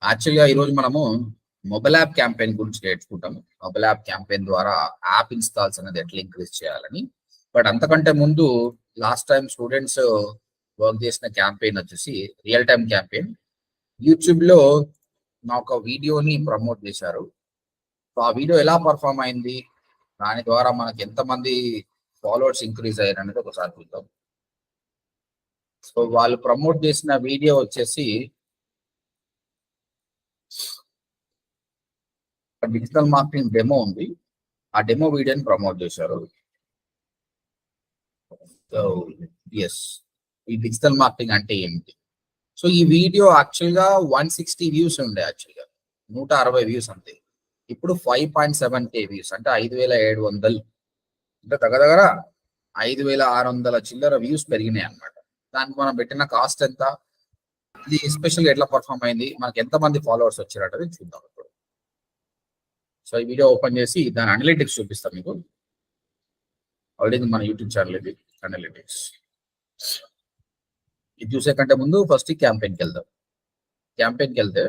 యాక్చువల్గా ఈరోజు మనము మొబైల్ యాప్ క్యాంపెయిన్ గురించి నేర్చుకుంటాము. మొబైల్ యాప్ క్యాంపెయిన్ ద్వారా యాప్ ఇన్స్టాల్స్ అనేది ఎట్లా ఇంక్రీజ్ చేయాలని. బట్ అంతకంటే ముందు లాస్ట్ టైం స్టూడెంట్స్ వర్క్ చేసిన క్యాంపెయిన్ వచ్చేసి రియల్ టైమ్ క్యాంపెయిన్. యూట్యూబ్ లో నా ఒక వీడియోని ప్రమోట్ చేశారు. సో ఆ వీడియో ఎలా పర్ఫామ్ అయింది, దాని ద్వారా మనకి ఎంతమంది ఫాలోవర్స్ ఇంక్రీజ్ అయ్యారు అనేది ఒకసారి చూద్దాం. సో వాళ్ళు ప్రమోట్ చేసిన వీడియో వచ్చేసి డిజిటల్ మార్కెటింగ్ డెమో ఉంది. ఆ డెమో వీడియోని ప్రమోట్ చేశారు. సో ఎస్, ఈ డిజిటల్ మార్కెటింగ్ అంటే ఏమిటి? సో ఈ వీడియో యాక్చువల్గా 160 వ్యూస్ ఉండే, యాక్చువల్గా 160 వ్యూస్ అంతే. ఇప్పుడు 5.7K వ్యూస్, అంటే 5,700, అంటే దగ్గర 5,600 చిల్లర వ్యూస్ పెరిగినాయి అన్నమాట. దానికి మనం పెట్టిన కాస్ట్ ఎంత, ఇది ఎస్పెషల్గా ఎట్లా పర్ఫామ్ అయింది, మనకి ఎంతమంది ఫాలోవర్స్ వచ్చారనేది చూద్దాం ఇప్పుడు. సో ఈ వీడియో ఓపెన్ చేసి దాని అనలిటిక్స్ చూపిస్తాం మీకు. ఆల్రెడీ మన యూట్యూబ్ ఛానల్ ఇది అనలిటిక్స్. ఇది చూసే కంటే ముందు ఫస్ట్ క్యాంపెయిన్కి వెళ్దాం. క్యాంపెయిన్కి వెళ్తే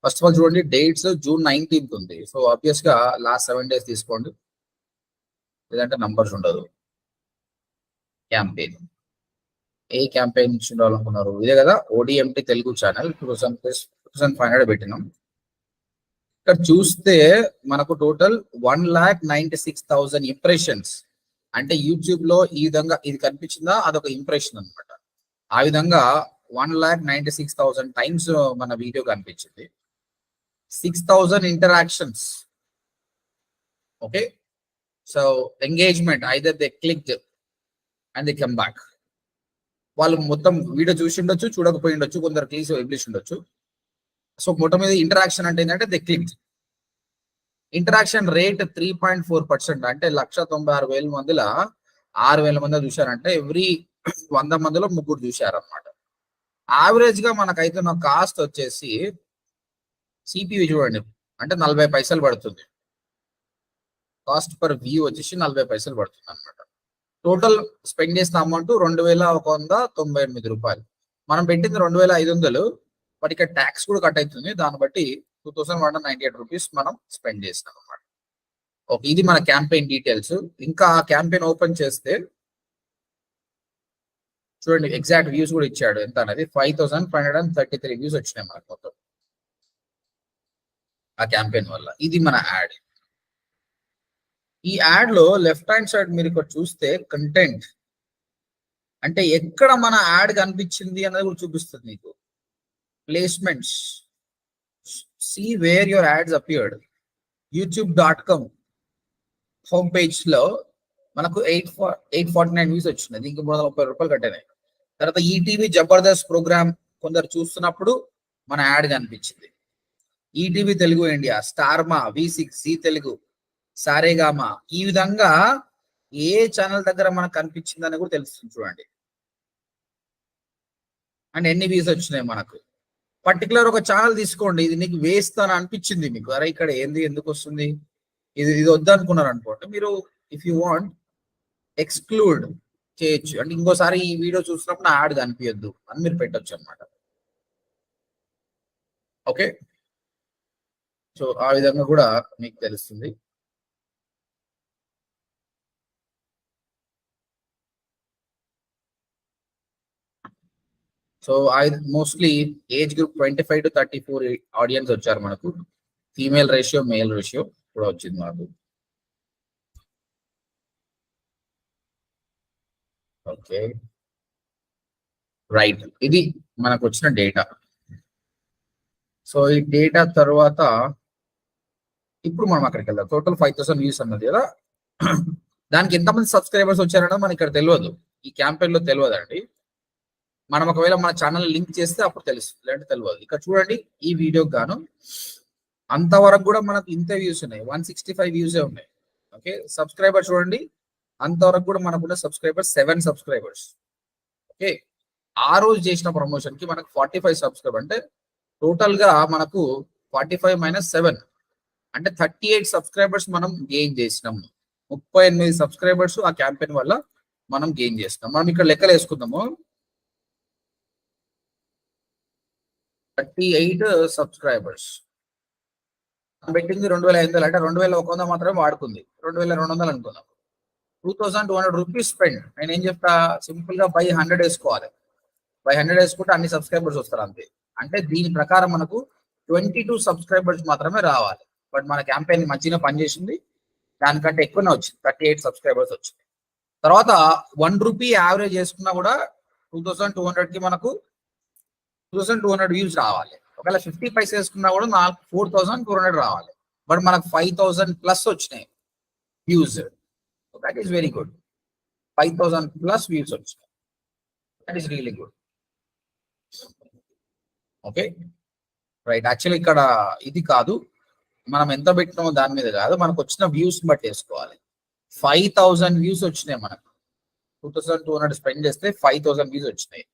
ఫస్ట్ ఆఫ్ ఆల్ చూడండి, డేట్స్ June 19th ఉంది. సో ఆబ్వియస్ గా లాస్ట్ 7 days తీసుకోండి, లేదంటే నంబర్స్ ఉండదు. క్యాంపెయిన్ ఏ క్యాంపెయిన్ చూడాలనుకున్నారు? ఇదే కదా, ODMT తెలుగు ఛానల్ 2500 పెట్టినాం. ఇక్కడ చూస్తే మనకు టోటల్ 1,96,000 ఇంప్రెషన్స్. అంటే యూట్యూబ్ లో ఈ విధంగా ఇది కనిపించిందా, అదొక ఇంప్రెషన్ అనమాట. ఆ విధంగా 1,96,000 టైమ్స్ మన వీడియో కనిపించింది. 6,000 interactions. Okay, so engagement, either they clicked and they come back. వాళ్ళు మొత్తం వీడియో చూసి ఉండొచ్చు, చూడకపోయి ఉండొచ్చు, కొందరు క్లీస్ వదిలేసి ఉండొచ్చు. సో మొత్తం మీద ఇంటరాక్షన్ అంటే ఏంటంటే దే క్లిక్డ్. ఇంటరాక్షన్ రేట్ 3.4%, అంటే 196,000 మందిలో 6,000 మంది చూశారంటే ఎవ్రీ 100 మందిలో 3 చూశారు అనమాట. యావరేజ్ గా మనకైతున్న కాస్ట్ వచ్చేసి సిపివి చూడండి, అంటే 40 పైసలు పడుతుంది. కాస్ట్ పర్ వ్యూ వచ్చేసి 40 పైసలు పడుతుంది అనమాట. టోటల్ స్పెండ్ చేసిన అమౌంట్ 2,198 రూపాయలు. మనం పెట్టింది 2,500, బట్ ఇక్కడ ట్యాక్స్ కూడా కట్ అవుతుంది. దాన్ని బట్టి 2,198 రూపీస్ మనం స్పెండ్ చేసినాం అనమాట. ఓకే, ఇది మన క్యాంపెయిన్ డీటెయిల్స్. ఇంకా క్యాంపెయిన్ ఓపెన్ చేస్తే చూడండి, ఎగ్జాక్ట్ వ్యూస్ కూడా ఇచ్చాడు ఎంత అనేది. 5,533 వ్యూస్ వచ్చినాయి మనకు మొత్తం ఆ క్యాంపెయిన్ వల్ల. ఇది మన యాడ్. ఈ యాడ్ లో లెఫ్ట్ హ్యాండ్ సైడ్ మీరు ఇక్కడ చూస్తే కంటెంట్, అంటే ఎక్కడ మన యాడ్ కనిపించింది అనేది కూడా చూపిస్తుంది మీకు. Placements, see where your ads appeared. youtube.com home page లో మనకు 849 వ్యూస్ వచ్చినాయి. దీనికి 330 రూపాయలు కట్టినాయి. తర్వాత ఈటీవీ జబర్దస్త్ ప్రోగ్రామ్ కొందరు చూస్తున్నప్పుడు మన యాడ్ కనిపించింది. ETV Telugu India, Star Maa, V6, Zee Telugu, Saregama, ఈ విధంగా ఏ ఛానల్ దగ్గర మనకు కనిపించిందని కూడా తెలుస్తుంది చూడండి. అండ్ ఎన్ని వ్యూస్ వచ్చినాయి మనకు. పర్టికులర్ ఒక ఛానల్ తీసుకోండి, ఇది నీకు వేస్ట్ అని అనిపించింది మీకు, అరే ఇక్కడ ఏంది, ఎందుకు వస్తుంది, ఇది వద్దనుకున్నారు అనుకోండి, మీరు ఇఫ్ యూ వాంట్ ఎక్స్క్లూడ్ చేయొచ్చు. అంటే ఇంకోసారి ఈ వీడియో చూసినప్పుడు నా యాడ్ కనిపించద్దు అని మీరు పెట్టొచ్చు అనమాట. ఓకే, సో ఆ విధంగా కూడా మీకు తెలుస్తుంది. So mostly age group 25 to 34 audience వచ్చారు మనకు. ఫీమేల్ రేషియో, మేల్ రేషియో కూడా వచ్చింది మనకు. ఓకే రైట్, ఇది మనకు వచ్చిన డేటా. సో ఈ డేటా తర్వాత ఇప్పుడు మనం అక్కడికి వెళ్దాం. టోటల్ 5,000 వ్యూస్ అన్నది కదా, దానికి ఎంతమంది సబ్స్క్రైబర్స్ వచ్చారన్నది మనకి ఇక్కడ తెలియదు, ఈ క్యాంపెయిన్ లో తెలియదు అండి. మనం ఒకవేళ మన ఛానల్ లింక్ చేస్తే అప్పుడు తెలుస్తుంది, లేదంటే తెలియదు. ఇక్కడ చూడండి, ఈ వీడియోకి గాను అంతవరకు కూడా మనకు ఇంత వ్యూస్ ఉన్నాయి, 165 వ్యూసే ఉన్నాయి. ఓకే, సబ్స్క్రైబర్ చూడండి, అంతవరకు కూడా మనకున్న సబ్స్క్రైబర్స్ 7 సబ్స్క్రైబర్స్. ఓకే, ఆ రోజు చేసిన ప్రమోషన్ కి మనకు 45 సబ్స్క్రైబర్, అంటే టోటల్ గా మనకు 45 - 7 అంటే 38 సబ్స్క్రైబర్స్ మనం గెయిన్ చేసినాం. 38 సబ్స్క్రైబర్స్ ఆ క్యాంపెయిన్ వల్ల మనం గెయిన్ చేసినాం. మనం ఇక్కడ లెక్కలు వేసుకుందాము. 38 సబ్స్క్రైబర్స్. పెట్టింది 2500, అంటే 2100 మాత్రమే వాడుకుంది. 2200 అనుకుందాం. 2200 రూపీస్ స్పెండ్. నేను ఏం చెప్తా, సింపుల్ గా బై 100 వేసుకోవాలి. బై 100 వేసుకుంటే అన్ని సబ్స్క్రైబర్స్ వస్తారు అంతే. అంటే దీని ప్రకారం మనకు 22 సబ్స్క్రైబర్స్ మాత్రమే రావాలి. బట్ మన క్యాంపెయిన్ మంచిగా పనిచేసింది, దానికంటే ఎక్కువనే వచ్చింది, 38 సబ్స్క్రైబర్స్ వచ్చింది. తర్వాత 1 రూపీ యావరేజ్ చేసుకున్నా కూడా 2200 కి మనకు 2200 వ్యూస్ రావాలి. ఒకవేళ 50 పైసా వేసుకున్నా కూడా 4200 రావాలి. బట్ మనకు 5000 ప్లస్ వచ్చినాయి views. That is very good. 5000 plus views వచ్చినాయి. That is really good. Okay right. Actually ఇక్కడ ఇది కాదు, మనం ఎంత పెట్టినామో దాని మీద కాదు, మనకు వచ్చిన వ్యూస్ బట్టి వేసుకోవాలి. 5000 వ్యూస్ వచ్చినాయి మనకు. 2200 స్పెండ్ చేస్తే 5000 వ్యూస్ వచ్చినాయి.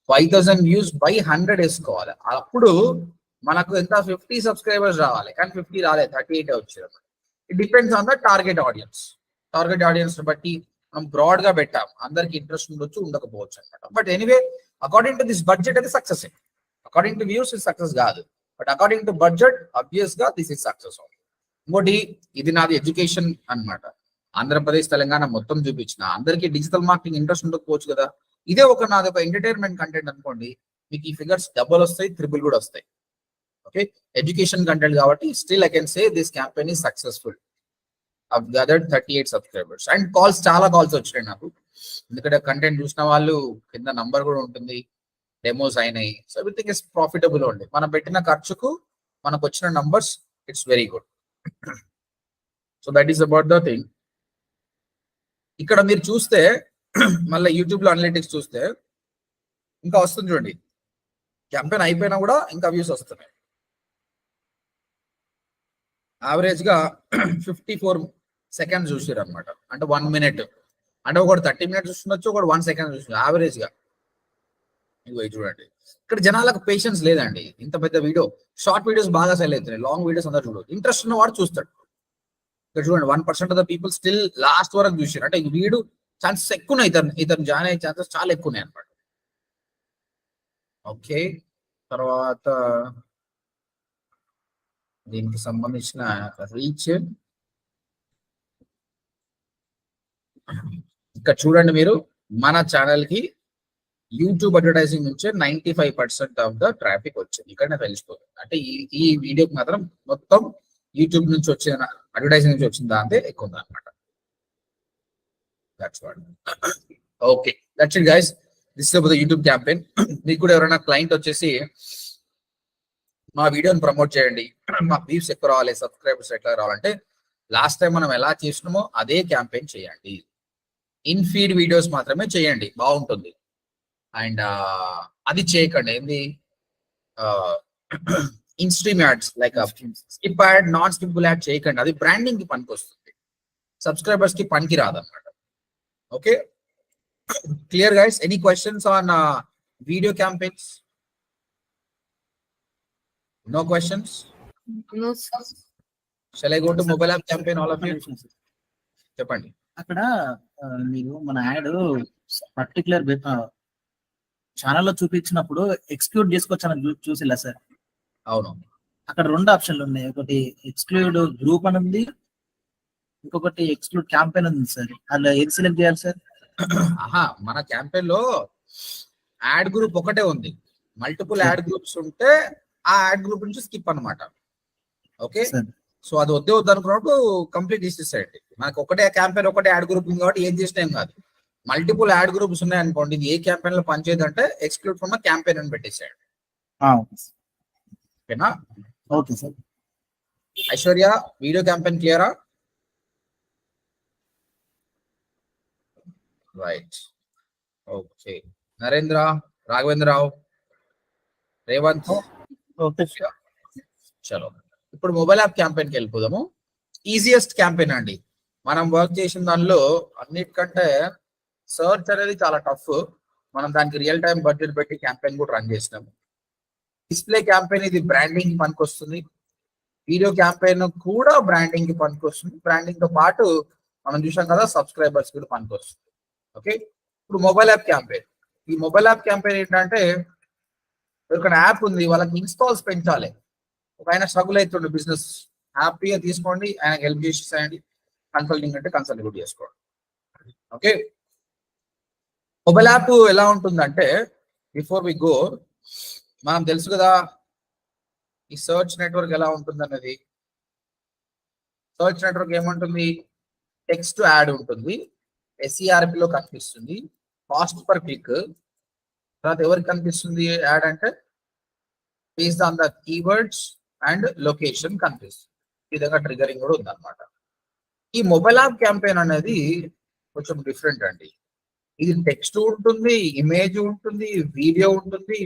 5000 వ్యూస్ బై 100 వేసుకోవాలి. అప్పుడు మనకు ఎంత 50 సబ్స్క్రైబర్స్ రావాలి. కానీ 50 రాలేదు, 38 వచ్చారు. It depends on the target audience. Target audience బట్టి మనం బ్రాడ్ గా పెట్టాం. అందరికి ఇంట్రెస్ట్ ఉండొచ్చు, ఉండకపోవచ్చు అనమాట. But anyway according to this budget అది సక్సెస్. అకార్డింగ్ టు వ్యూస్ ఇది సక్సెస్ కాదు, but according to budget obvious గా దిస్ ఇస్ సక్సెస్. ఇంకోటి, ఇది నాది ఎడ్యుకేషన్ అన్నమాట. ఆంధ్రప్రదేశ్ తెలంగాణ మొత్తం చూపించిన అందరికీ డిజిటల్ మార్కెటింగ్ ఇంట్రెస్ట్ ఉండకపోవచ్చు కదా. ఇదే నాది ఒక ఎంటర్టైన్మెంట్ కంటెంట్ అనుకోండి, మీకు ఈ ఫిగర్స్ డబుల్ వస్తాయి, ట్రిపుల్ కూడా వస్తాయి. ఓకే, ఎడ్యుకేషన్ కంటెంట్ కాబట్టి still I can say this campaign is successful. I've gathered 38 subscribers and calls, చాలా కాల్స్ వచ్చినాయి నాకు. ఎందుకంటే కంటెంట్ చూసిన వాళ్ళు కింద నంబర్ కూడా ఉంటుంది, డెమోస్ అయినాయి. సో ఎవ్రీథింగ్ ఇస్ ప్రాఫిటబుల్ ఉంది. మనం పెట్టిన ఖర్చుకు మనకు వచ్చిన numbers, it's very good. So that is about the thing. ఇక్కడ మీరు చూస్తే మళ్ళీ యూట్యూబ్ లో అనలిటిక్స్ చూస్తే ఇంకా వస్తుంది చూడండి. క్యాంపెయిన్ అయిపోయినా కూడా ఇంకా వ్యూస్ వస్తున్నాయి. యావరేజ్ గా 54 సెకండ్స్ చూసారు అనమాట. అంటే 1 మినిట్. అంటే ఒకటి 30 మినిట్స్ చూస్తుండొచ్చు, ఒకటి 1 సెకండ్ చూస్తుంది యావరేజ్ గా. ఇవి చూడండి, ఇక్కడ జనాలకు పేషెన్స్ లేదండి. ఇంత పెద్ద వీడియో, షార్ట్ వీడియోస్ బాగా సెల్ అవుతున్నాయి, లాంగ్ వీడియోస్ అందరూ చూడదు. ఇంట్రెస్ట్ ఉన్నవాడు చూస్తాడు. ఇక్కడ చూడండి, 1% of the people still last వరకు చూసారు. అంటే ఈ వీడియో ఛాన్సెస్ ఎక్కువ ఉన్నాయి, ఇతను జాయిన్ అయ్యే ఛాన్సెస్ చాలా ఎక్కువ ఉన్నాయి అనమాట. ఓకే, తర్వాత దీనికి సంబంధించిన రీచ్ ఇక్కడ చూడండి మీరు. మన ఛానల్ కి యూట్యూబ్ అడ్వర్టైజింగ్ నుంచే 95% ఆఫ్ ద ట్రాఫిక్ వచ్చింది. ఇక్కడ తెలిసిపోతుంది. అంటే ఈ వీడియోకి మాత్రం మొత్తం యూట్యూబ్ నుంచి వచ్చిన అడ్వర్టైజింగ్ నుంచి వచ్చిన దాంతే ఎక్కువ ఉంది అనమాట. That's what. Okay, that's it guys. This is the YouTube campaign. మీకు కూడా ఎవరైనా క్లయింట్ వచ్చేసి మా వీడియోని ప్రమోట్ చేయండి, మా వ్యూస్ ఎక్కువ రావాలి, సబ్స్క్రైబర్స్ ఎట్లా రావాలంటే లాస్ట్ టైం మనం ఎలా చేసినామో అదే క్యాంపెయిన్ చేయండి. ఇన్ ఫీడ్ వీడియోస్ మాత్రమే చేయండి, బాగుంటుంది. అండ్ అది చేయకండి, ఏంది in stream ads like skip ad, non skippable ad చేయకండి. అది బ్రాండింగ్ కి పనికి వస్తుంది, సబ్స్క్రైబర్స్ కి పనికి రాదన్నమాట. ఓకే, clear guys? Any questions on video campaigns? No questions? No, sir. Shall I go to mobile app campaign, all of you? చెప్పండి. అక్కడ మీరు మన యాడ్ పర్టికులర్ ఛానల్లో చూపించినప్పుడు ఎక్స్క్లూడ్ చేసుకోవచ్చని చూసిలా సార్? అవును, అక్కడ 2 ఆప్షన్లు ఉన్నాయి. ఒకటి ఎక్స్క్లూడ్ గ్రూప్ అని ఉంది, ఇంకొకటి ఎక్స్క్లూడ్ క్యాంపెయిన్ ఉంది సార్. అలా ఏది సెలెక్ట్ చేయాలి సార్? మన క్యాంపెయిన్ లో యాడ్ గ్రూప్ ఒకటే ఉంది. మల్టిపుల్ యాడ్ గ్రూప్స్ ఉంటే ఆ యాడ్ గ్రూప్ నుంచి స్కిప్ అన్నమాట. ఓకే, సో అది వద్దు అనుకున్నప్పుడు కంప్లీట్ చేసేసేయండి. మనకు ఒకటే క్యాంపెయిన్, ఒకటే యాడ్ గ్రూప్ ఉంది కాబట్టి ఏం చేసిన ఏం కాదు. మల్టిపుల్ యాడ్ గ్రూప్స్ ఉన్నాయి అనుకోండి, ఇది ఏ క్యాంపెయిన్ లో పనిచేయదు అంటే ఎక్స్క్లూడ్ ఫ్రమ్ క్యాంపెయిన్ అని పెట్టేసేయండి. ఓకేనా? Okay sir. Aishwarya, video campaign క్లియరా? రైట్. ఓకే, నరేంద్ర, రాఘవేంద్రరావు, రేవంత్. చలో, ఇప్పుడు మొబైల్ యాప్ క్యాంపెయిన్కి వెళ్ళిపోదాము. ఈజియెస్ట్ క్యాంపెయిన్ అండి. మనం వర్క్ చేసిన దానిలో అన్నిటికంటే సర్చ్ అనేది చాలా టఫ్. మనం దానికి రియల్ టైం బడ్జెట్ పెట్టి క్యాంపెయిన్ కూడా రన్ చేసినాము. డిస్ప్లే క్యాంపెయిన్ ఇది బ్రాండింగ్ కి పనికొస్తుంది. వీడియో క్యాంపెయిన్ కూడా బ్రాండింగ్ కి పనికొస్తుంది. బ్రాండింగ్ తో పాటు మనం చూసాం కదా, సబ్స్క్రైబర్స్ కూడా పనికొస్తుంది. ఓకే, ఇప్పుడు మొబైల్ యాప్ క్యాంపెయిన్. ఈ మొబైల్ యాప్ క్యాంపెయిన్ ఏంటంటే ఇక్కడ యాప్ ఉంది, వాళ్ళకి ఇన్స్టాల్స్ పెంచాలి. ఒక ఆయన స్ట్రగుల్ అవుతుండే బిజినెస్, హ్యాపీగా తీసుకోండి, ఆయనకి హెల్ప్ చేసేయండి. కన్సల్టింగ్ అంటే కన్సల్ట్ కూడా చేసుకోండి. ఓకే, మొబైల్ యాప్ ఎలా ఉంటుందంటే, బిఫోర్ వి గో, మనం తెలుసు కదా ఈ సర్చ్ నెట్వర్క్ ఎలా ఉంటుంది అన్నది. సర్చ్ నెట్వర్క్ ఏముంటుంది, టెక్స్ట్ యాడ్ ఉంటుంది, SERP లో కనిపిస్తుంది, కాస్ట్ పర్ క్లిక్. తర్వాత ఎవరికి కనిపిస్తుంది యాడ్ అంటే, based on the keywords and location కనిపిస్తుంది. ఈ విధంగా ట్రిగరింగ్ కూడా ఉంది అనమాట. ఈ మొబైల్ యాప్ క్యాంపెయిన్ అనేది కొంచెం డిఫరెంట్ అండి. ఇది టెక్స్ట్ ఉంటుంది, ఇమేజ్ ఉంటుంది, వీడియో ఉంటుంది,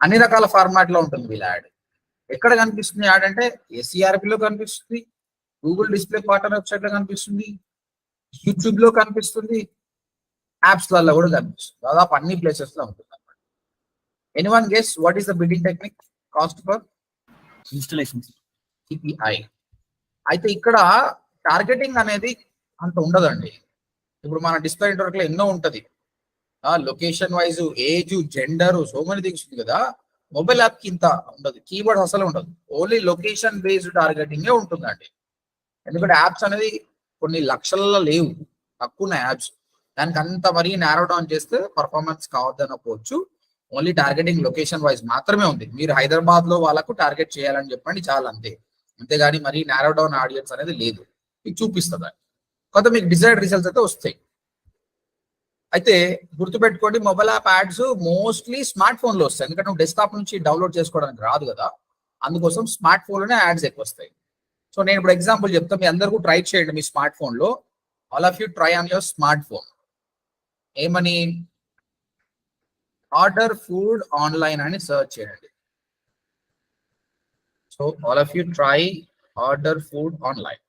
అన్ని రకాల ఫార్మాట్ లో ఉంటుంది వీళ్ళ యాడ్. ఎక్కడ కనిపిస్తుంది యాడ్ అంటే SERP లో కనిపిస్తుంది, గూగుల్ డిస్ప్లే పార్ట్నర్ వెబ్సైట్ లో కనిపిస్తుంది, యూట్యూబ్ లో కనిపిస్తుంది, యాప్స్ లలో కూడా కనిపిస్తుంది. దాదాపు అన్ని ప్లేసెస్ లో ఉంటుంది అనమాట. Anyone guess what is the bidding technique, cost per installation CPI. అయితే ఇక్కడ టార్గెటింగ్ అనేది అంత ఉండదండి. ఇప్పుడు మన డిస్ప్లే నెట్వర్క్ లో ఎన్నో ఉంటది, location wise, age, gender, so many things ఉంది కదా. మొబైల్ యాప్ కి ఇంత ఉండదు, కీవర్డ్ అసలు ఉండదు, ఓన్లీ లొకేషన్ బేస్డ్ టార్గెటింగ్ ఉంటుందండి. ఎందుకంటే యాప్స్ అనేది కొన్ని లక్షలలో లేవు, తక్కువ ఉన్నాయి యాప్స్. దానికి అంత మరీ నారో డౌన్ చేస్తే పర్ఫార్మెన్స్ కావద్దనకపోవచ్చు. ఓన్లీ టార్గెటింగ్ లొకేషన్ వైజ్ మాత్రమే ఉంది. మీరు హైదరాబాద్ లో వాళ్ళకు టార్గెట్ చేయాలని చెప్పండి చాలా, అంతే. అంతేగాని మరీ నారో డౌన్ ఆడియన్స్ అనేది లేదు. మీకు చూపిస్తుంది కొంత, మీకు డిజైర్డ్ రిజల్ట్స్ అయితే వస్తాయి. అయితే గుర్తుపెట్టుకోండి, mobile app ads mostly smart phone లో వస్తాయి. ఎందుకంటే నువ్వు డెస్క్టాప్ నుంచి డౌన్లోడ్ చేసుకోవడానికి రాదు కదా, అందుకోసం స్మార్ట్ ఫోన్ లోనే యాడ్స్ ఎక్కువ వస్తాయి. సో నేను ఇప్పుడు ఎగ్జాంపుల్ చెప్తా, మీ అందరికీ ట్రై చేయండి మీ స్మార్ట్ ఫోన్ లో. All of you try on your smart phone. ఏమని, ఆర్డర్ ఫుడ్ ఆన్లైన్ అని సర్చ్ చేయండి. So all of you try order food online.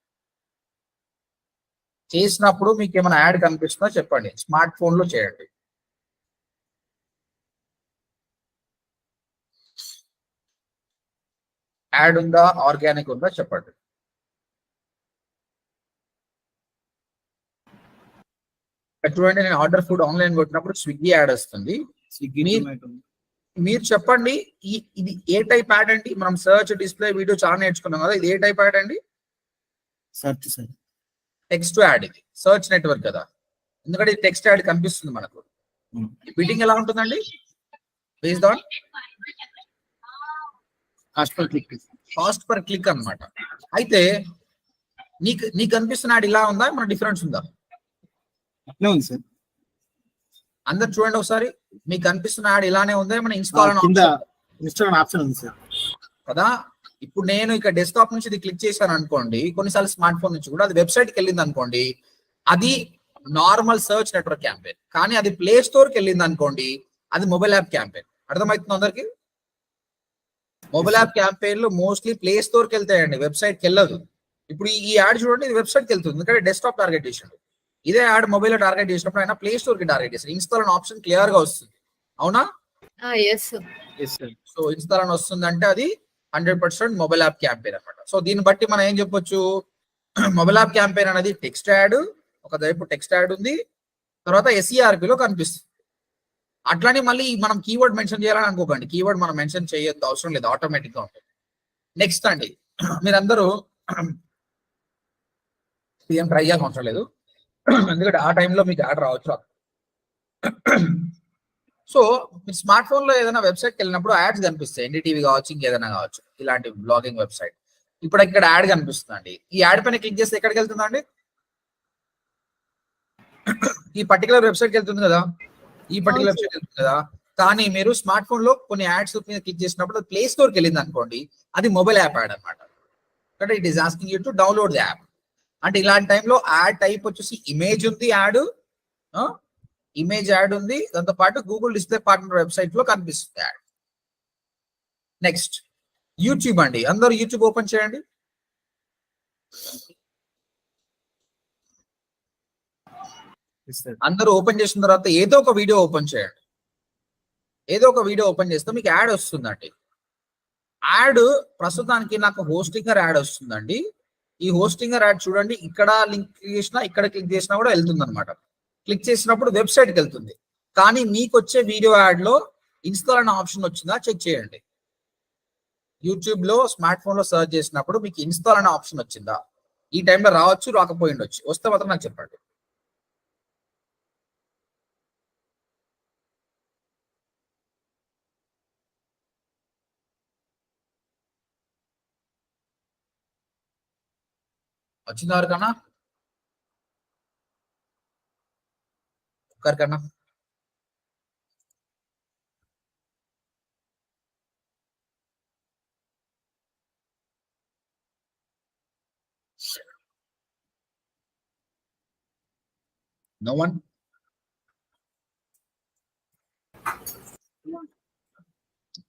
చేసినప్పుడు మీకు ఏమైనా యాడ్ కనిపిస్తుందో చెప్పండి, స్మార్ట్ ఫోన్ లో చేయండి. యాడ్ ఉందా, ఆర్గానిక్ ఉందా చెప్పండి. చూడండి, నేను ఆర్డర్ ఫుడ్ ఆన్లైన్ కొట్టినప్పుడు స్విగ్గీ యాడ్ వస్తుంది. స్విగ్గీ, మీరు చెప్పండి, ఇది ఏ టైప్ యాడ్ అండి? మనం సర్చ్, డిస్ప్లే, వీడియో చాలా నేర్చుకున్నాం కదా, ఇది ఏ టైప్ యాడ్ అండి? Search sir, text add. ఇది సర్చ్ నెట్వర్క్ కదా, ఎందుకంటే ఇది టెక్స్ట్ యాడ్ కనిపిస్తుంది మనకు. బిడ్డింగ్ ఎలా ఉంటుందండి, based on cost per click. Cost per click అన్నమాట. అయితే నీకు కనిపిస్తున్న యాడ్ ఇలా ఉందా, మన డిఫరెన్స్ ఉందా? అట్లే ఉంది సార్. అందరు చూడండి ఒకసారి, మీకు కనిపిస్తున్న యాడ్ ఇలానే ఉందా, మన ఇన్స్టాల్ ఆప్షన్ ఉంది సార్ కదా. ఇప్పుడు నేను ఇక్కడ డెస్క్టాప్ నుంచి ఇది క్లిక్ చేశాను అనుకోండి, కొన్నిసార్లు స్మార్ట్ ఫోన్ నుంచి కూడా అది వెబ్సైట్కి వెళ్ళింది అనుకోండి, అది నార్మల్ సర్చ్ నెట్వర్క్ క్యాంపెయిన్. కానీ అది ప్లే స్టోర్కి వెళ్ళింది అనుకోండి, అది మొబైల్ యాప్ క్యాంపెయిన్. అర్థమవుతుంది అందరికి? మొబైల్ యాప్ క్యాంపెయిన్ లో మోస్ట్లీ ప్లే స్టోర్కి వెళ్తాయండి, వెబ్సైట్కి వెళ్ళదు. ఇప్పుడు ఈ యాడ్ చూడండి, ఇది వెబ్సైట్కి వెళ్తుంది, ఎందుకంటే డెస్క్టాప్ టార్గెట్ చేసిండు. ఇదే యాడ్ మొబైల్ లో టార్గెట్ చేసినప్పుడు ఆయన ప్లే స్టోర్ కి టార్గెట్ చేస్తారు. ఇన్స్టాల్ అనే ఆప్షన్ క్లియర్ గా వస్తుంది, అవునా? సో ఇన్స్టాల్ అని వస్తుంది అంటే అది 100% మొబైల్ యాప్ క్యాంపెయిన్ అనమాట. సో దీన్ని బట్టి మనం ఏం చెప్పొచ్చు, మొబైల్ యాప్ క్యాంపెయిన్ అనేది టెక్స్ట్ యాడ్, ఒకవైపు టెక్స్ట్ యాడ్ ఉంది, తర్వాత SERP లో కనిపిస్తుంది. అట్లానే మళ్ళీ మనం కీవర్డ్ మెన్షన్ చేయాలని అనుకోకండి, కీవర్డ్ మనం మెన్షన్ చేయొద్దు, అవసరం లేదు, ఆటోమేటిక్ గా ఉంటుంది. నెక్స్ట్ అండి, మీరందరూ ఏం ట్రై చేయాల్సిన అవసరం లేదు, ఎందుకంటే ఆ టైంలో మీకు యాడ్ రావచ్చు. సో మీరు స్మార్ట్ ఫోన్ లో ఏదైనా వెబ్సైట్కి వెళ్ళినప్పుడు యాడ్స్ కనిపిస్తాయి, NDTV కావచ్చు, ఇంకేదైనా కావచ్చు, ఇలాంటి బ్లాగింగ్ వెబ్సైట్. ఇప్పుడు ఇక్కడ యాడ్ కనిపిస్తుందండి, ఈ యాడ్ పైన క్లిక్ చేస్తే ఎక్కడికి వెళ్తుందండి? ఈ పర్టికులర్ వెబ్సైట్కి వెళ్తుంది కదా, ఈ పర్టికులర్ వెబ్సైట్ వెళ్తుంది కదా. కానీ మీరు స్మార్ట్ ఫోన్ లో కొన్ని యాడ్స్ మీద క్లిక్ చేసినప్పుడు ప్లే స్టోర్కి వెళ్ళింది అనుకోండి, అది మొబైల్ యాప్ యాడ్ అనమాట. అంటే it is asking you to download the app. అంటే ఇలాంటి టైంలో యాడ్ టైప్ వచ్చేసి ఇమేజ్ ఉంది, ఇమేజ్ యాడ్ ఉంది, దాంతో పాటు గూగుల్ డిస్ప్లే పార్ట్నర్ వెబ్సైట్ లో కనిపిస్తుంది యాడ్. నెక్స్ట్ యూట్యూబ్ అండి, అందరూ యూట్యూబ్ ఓపెన్ చేయండి. అందరూ ఓపెన్ చేసిన తర్వాత ఏదో ఒక వీడియో ఓపెన్ చేయండి. ఏదో ఒక వీడియో ఓపెన్ చేస్తే మీకు యాడ్ వస్తుందండి. యాడ్ ప్రస్తుతానికి నాకు హోస్టింగర్ యాడ్ వస్తుందండి. ఈ హోస్టింగర్ యాడ్ చూడండి, ఇక్కడ లింక్ చేసినా, ఇక్కడ క్లిక్ చేసినా కూడా వెళ్తుంది అనమాట. క్లిక్ చేసినప్పుడు వెబ్సైట్కి వెళ్తుంది. కానీ మీకు వచ్చే వీడియో యాడ్ లో ఇన్స్టాల్ అనే ఆప్షన్ వచ్చిందా చెక్ చేయండి. యూట్యూబ్ లో స్మార్ట్ ఫోన్ లో సర్చ్ చేసినప్పుడు మీకు ఇన్స్టాల్ అనే ఆప్షన్ వచ్చిందా? ఈ టైంలో రావచ్చు, రాకపోయి ఉండొచ్చు. వస్తే మాత్రం నాకు చెప్పండి. వచ్చిందా ఎవరికన్నా? ఒక్కరికన్నా? No one?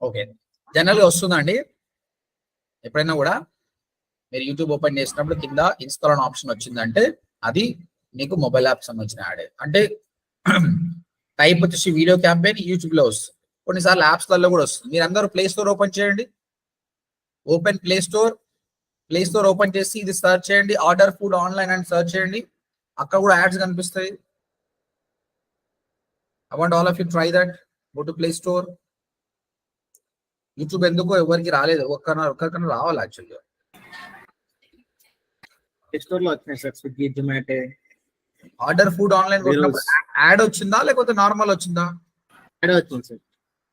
ఓకే, జనరల్ గా వస్తుందండి. ఎప్పుడైనా కూడా మీరు యూట్యూబ్ ఓపెన్ చేసినప్పుడు కింద ఇన్స్టాల్ అనే ఆప్షన్ వచ్చిందంటే అది మీకు మొబైల్ యాప్ సంబంధించిన యాడ్. అంటే టైప్ వచ్చేసి వీడియో క్యాంపెయిన్ యూట్యూబ్ లో వస్తుంది, కొన్నిసార్లు యాప్స్లలో కూడా వస్తుంది. మీరు అందరూ ప్లే స్టోర్ ఓపెన్ చేయండి. ఓపెన్ ప్లే స్టోర్ ఓపెన్ చేసి ఇది సర్చ్ చేయండి, ఆర్డర్ ఫుడ్ ఆన్లైన్ అని సర్చ్ చేయండి. అక్కడ కూడా యాడ్స్ కనిపిస్తాయి. I want all of you try that. Go to play store. YouTube ఎందుకో ఎవరికి రాలేదు, ఒక్కరికన్నా రావాలి యాక్చువల్గా. స్టోర్ లో వచ్చినాయి sir, Swiggy, Zomato. Order food online add వచ్చిందా లేకపోతే నార్మల్ వచ్చిందా? యాడ్ వచ్చింది సార్.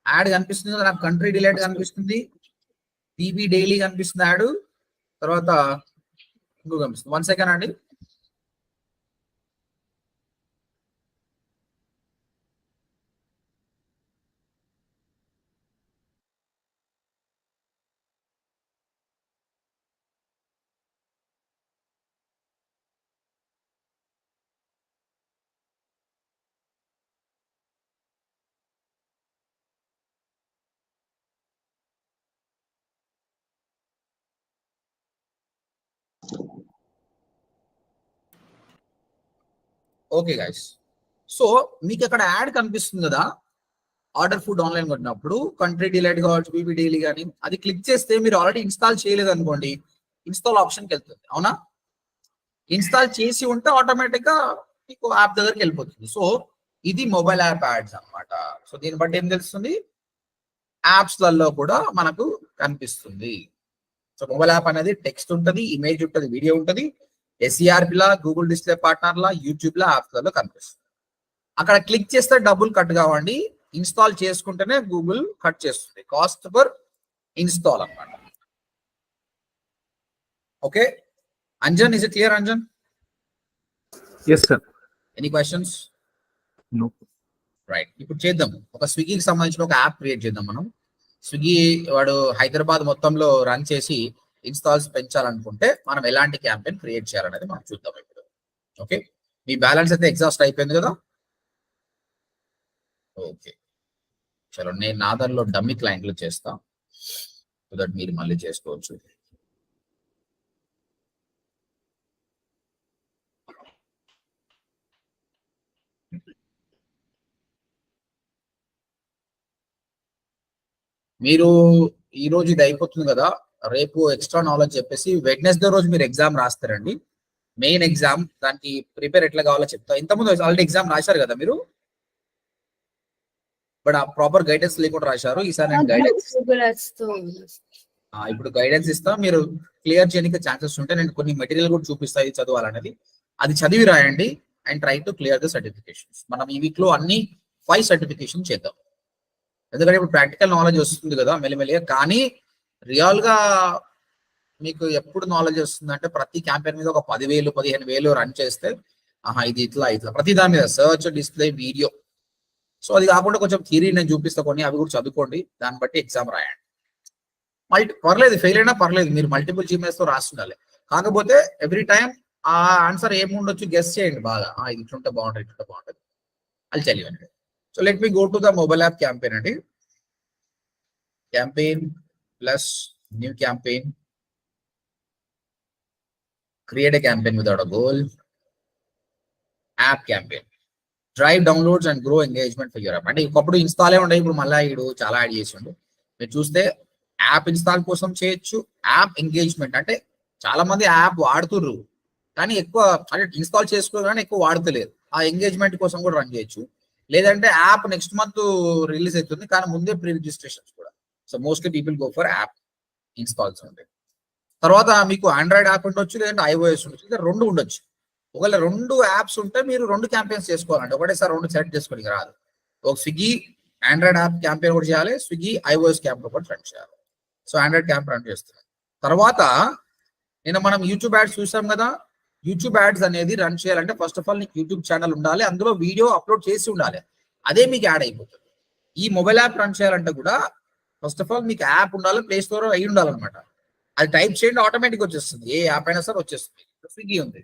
యాడ్ కనిపిస్తుంది కదా, నాకు కంట్రీ డిలైట్ కనిపిస్తుంది, టీవీ డైలీ కనిపిస్తుంది యాడ్. తర్వాత ఇంకో కనిపిస్తుంది. 1 సెకండ్ అండి. ఓకే గైస్, సో మీకు అక్కడ యాడ్ కనిపిస్తుంది కదా, ఆర్డర్ ఫుడ్ ఆన్లైన్ కొట్టినప్పుడు కంట్రీ డిలైట్ కావచ్చు, బీబీ డైలీ కానీ, అది క్లిక్ చేస్తే మీరు ఆల్రెడీ ఇన్స్టాల్ చేయలేదు అనుకోండి, ఇన్స్టాల్ ఆప్షన్కి వెళ్తుంది. అవునా? ఇన్స్టాల్ చేసి ఉంటే ఆటోమేటిక్ గా మీకు యాప్ దగ్గరికి వెళ్ళిపోతుంది. సో ఇది మొబైల్ యాప్ యాడ్స్ అన్నమాట. సో దీన్ని బట్టి ఏం తెలుస్తుంది, యాప్స్ లలో కూడా మనకు కనిపిస్తుంది. సో మొబైల్ యాప్ అనేది టెక్స్ట్ ఉంటుంది, ఇమేజ్ ఉంటుంది, వీడియో ఉంటుంది. SERP లా, గూగుల్ డిస్ప్లే పార్ట్నర్ లా, యూట్యూబ్ లా యాప్స్ లలో కనిపిస్తుంది. అక్కడ క్లిక్ చేస్తే డబ్బులు కట్ కావండి, ఇన్స్టాల్ చేసుకుంటేనే గూగుల్ కట్ చేస్తుంది. కాస్ట్ పర్ ఇన్స్టాల్ అన్నమాట. Okay Anjan, is it clear Anjan? Yes sir. Any questions? No. Right, ఇప్పుడు చేద్దాం. ఒక స్విగ్గీకి సంబంధించిన ఒక యాప్ క్రియేట్ చేద్దాం మనం. స్విగ్గీ వాడు హైదరాబాద్ మొత్తంలో రన్ చేసి ఇన్స్టాల్స్ పెంచాలనుకుంటే మనం ఎలాంటి క్యాంపెయిన్ క్రియేట్ చేయాలనేది మనం చూద్దాం ఇప్పుడు. ఓకే, మీ బ్యాలెన్స్ అయితే ఎగ్జాస్ట్ అయిపోయింది కదా? ఓకే చలో, నేను నా దానిలో డమ్మీ క్లయింట్లు చేస్తా, సో దట్ మీరు మళ్ళీ చేసుకోవచ్చు. మీరు ఈ రోజు ఇది అయిపోతుంది కదా, రేపు ఎక్స్ట్రా నాలెడ్జ్ చెప్పేసి వెడ్నెస్డే రోజు మీరు ఎగ్జామ్ రాస్తారండి. మెయిన్ ఎగ్జామ్, దానికి ప్రిపేర్ ఎట్లా కావాలో చెప్తా. ఇంతకుముందు ఆల్రెడీ ఎగ్జామ్ రాశారు కదా మీరు, బట్ ఆ ప్రాపర్ గైడెన్స్ లేకుండా రాశారు. ఈసారి నేను గైడెన్స్ ఇప్పుడు గైడెన్స్ ఇస్తా, మీరు క్లియర్ చేయడానికి ఛాన్సెస్ ఉంటే నేను కొన్ని మెటీరియల్ కూడా చూపిస్తా ఇది చదవాలనేది. అది చదివి రాయండి and try to clear the certifications. మనం ఈ వీక్ లో అన్ని 5 సర్టిఫికేషన్ చేద్దాం. ఎందుకంటే ఇప్పుడు ప్రాక్టికల్ నాలెడ్జ్ వస్తుంది కదా మెల్లిమెల్లిగా, కానీ రియల్ గా మీకు ఎప్పుడు నాలెడ్జ్ వస్తుంది అంటే ప్రతి క్యాంపెయిన్ మీద ఒక 10,000 15,000 రన్ చేస్తే ఇది ఇట్లా ప్రతి దాని మీద సర్చ్, డిస్ప్లే, వీడియో. సో అది కాకుండా కొంచెం థియరీ నేను చూపిస్తా కొన్ని, అవి కూడా చదువుకోండి, దాన్ని బట్టి ఎగ్జామ్ రాయండి. పర్లేదు, ఫెయిల్ అయినా పర్లేదు, మీరు మల్టిపుల్ జీమెయిల్స్ తో రాస్తుండాలి. కాకపోతే ఎవ్రీ టైం ఆ ఆన్సర్ ఏముండొచ్చు గెస్ చేయండి బాగా, ఇది ఇట్లుంటే బాగుంటుంది, ఇట్లుంటే బాగుంటుంది, అది చదివండి. So let me go to the mobile app campaign అండి. Campaign plus new campaign, create a campaign without a goal, app campaign, drive downloads and grow engagement for your app. అంటే ఒకప్పుడు ఇన్స్టాల్ ఉండే, ఇప్పుడు మళ్ళీ ఇడు చాలా యాడ్ చేసిండు. మీరు చూస్తే యాప్ ఇన్స్టాల్ కోసం చేయొచ్చు, యాప్ ఎంగేజ్మెంట్ అంటే చాలా మంది యాప్ వాడుతుర్రు కానీ ఎక్కువ అంటే ఇన్స్టాల్ చేసుకోగానే ఎక్కువ వాడతలేరు, ఆ ఎంగేజ్మెంట్ కోసం కూడా రన్ చేయొచ్చు. లేదంటే యాప్ నెక్స్ట్ మంత్ రిలీజ్ అవుతుంది కానీ ముందే ప్రీ రిజిస్ట్రేషన్స్ కూడా. So mostly people go for app installs ఉంటాయి. తర్వాత మీకు ఆండ్రాయిడ్ యాప్ ఉండొచ్చు, లేదంటే ఐఓఎస్ ఉండొచ్చు, లేదా రెండు ఉండొచ్చు. ఒకవేళ రెండు యాప్స్ ఉంటే మీరు రెండు క్యాంపెయిన్స్ చేసుకోవాలంటే ఒకటేసారి రెండు సెలెక్ట్ చేసుకోవడానికి రాదు. ఒక స్విగ్గీ ఆండ్రాయిడ్ యాప్ క్యాంపెయిన్ కూడా చేయాలి, స్విగ్గీ ఐఓఎస్ క్యాంపెయిన్ కూడా రన్ చేయాలి. సో ఆండ్రాయిడ్ క్యాంప్ రన్ చేస్తున్నాం. తర్వాత నేను మనం యూట్యూబ్ యాడ్స్ చూసాం కదా. యూట్యూబ్ యాడ్స్ అనేది రన్ చేయాలంటే ఫస్ట్ ఆఫ్ ఆల్ నీకు యూట్యూబ్ ఛానల్ ఉండాలి, అందులో వీడియో అప్లోడ్ చేసి ఉండాలి, అదే మీకు యాడ్ అయిపోతుంది. ఈ మొబైల్ యాప్ రన్ చేయాలంటే కూడా ఫస్ట్ ఆఫ్ ఆల్ మీకు యాప్ ఉండాలి, ప్లే స్టోర్ అయి ఉండాలన్నమాట. అది టైప్ చేయండి ఆటోమేటిక్ వచ్చేస్తుంది, ఏ యాప్ అయినా సరే వచ్చేస్తుంది. స్విగ్గీ ఉంది,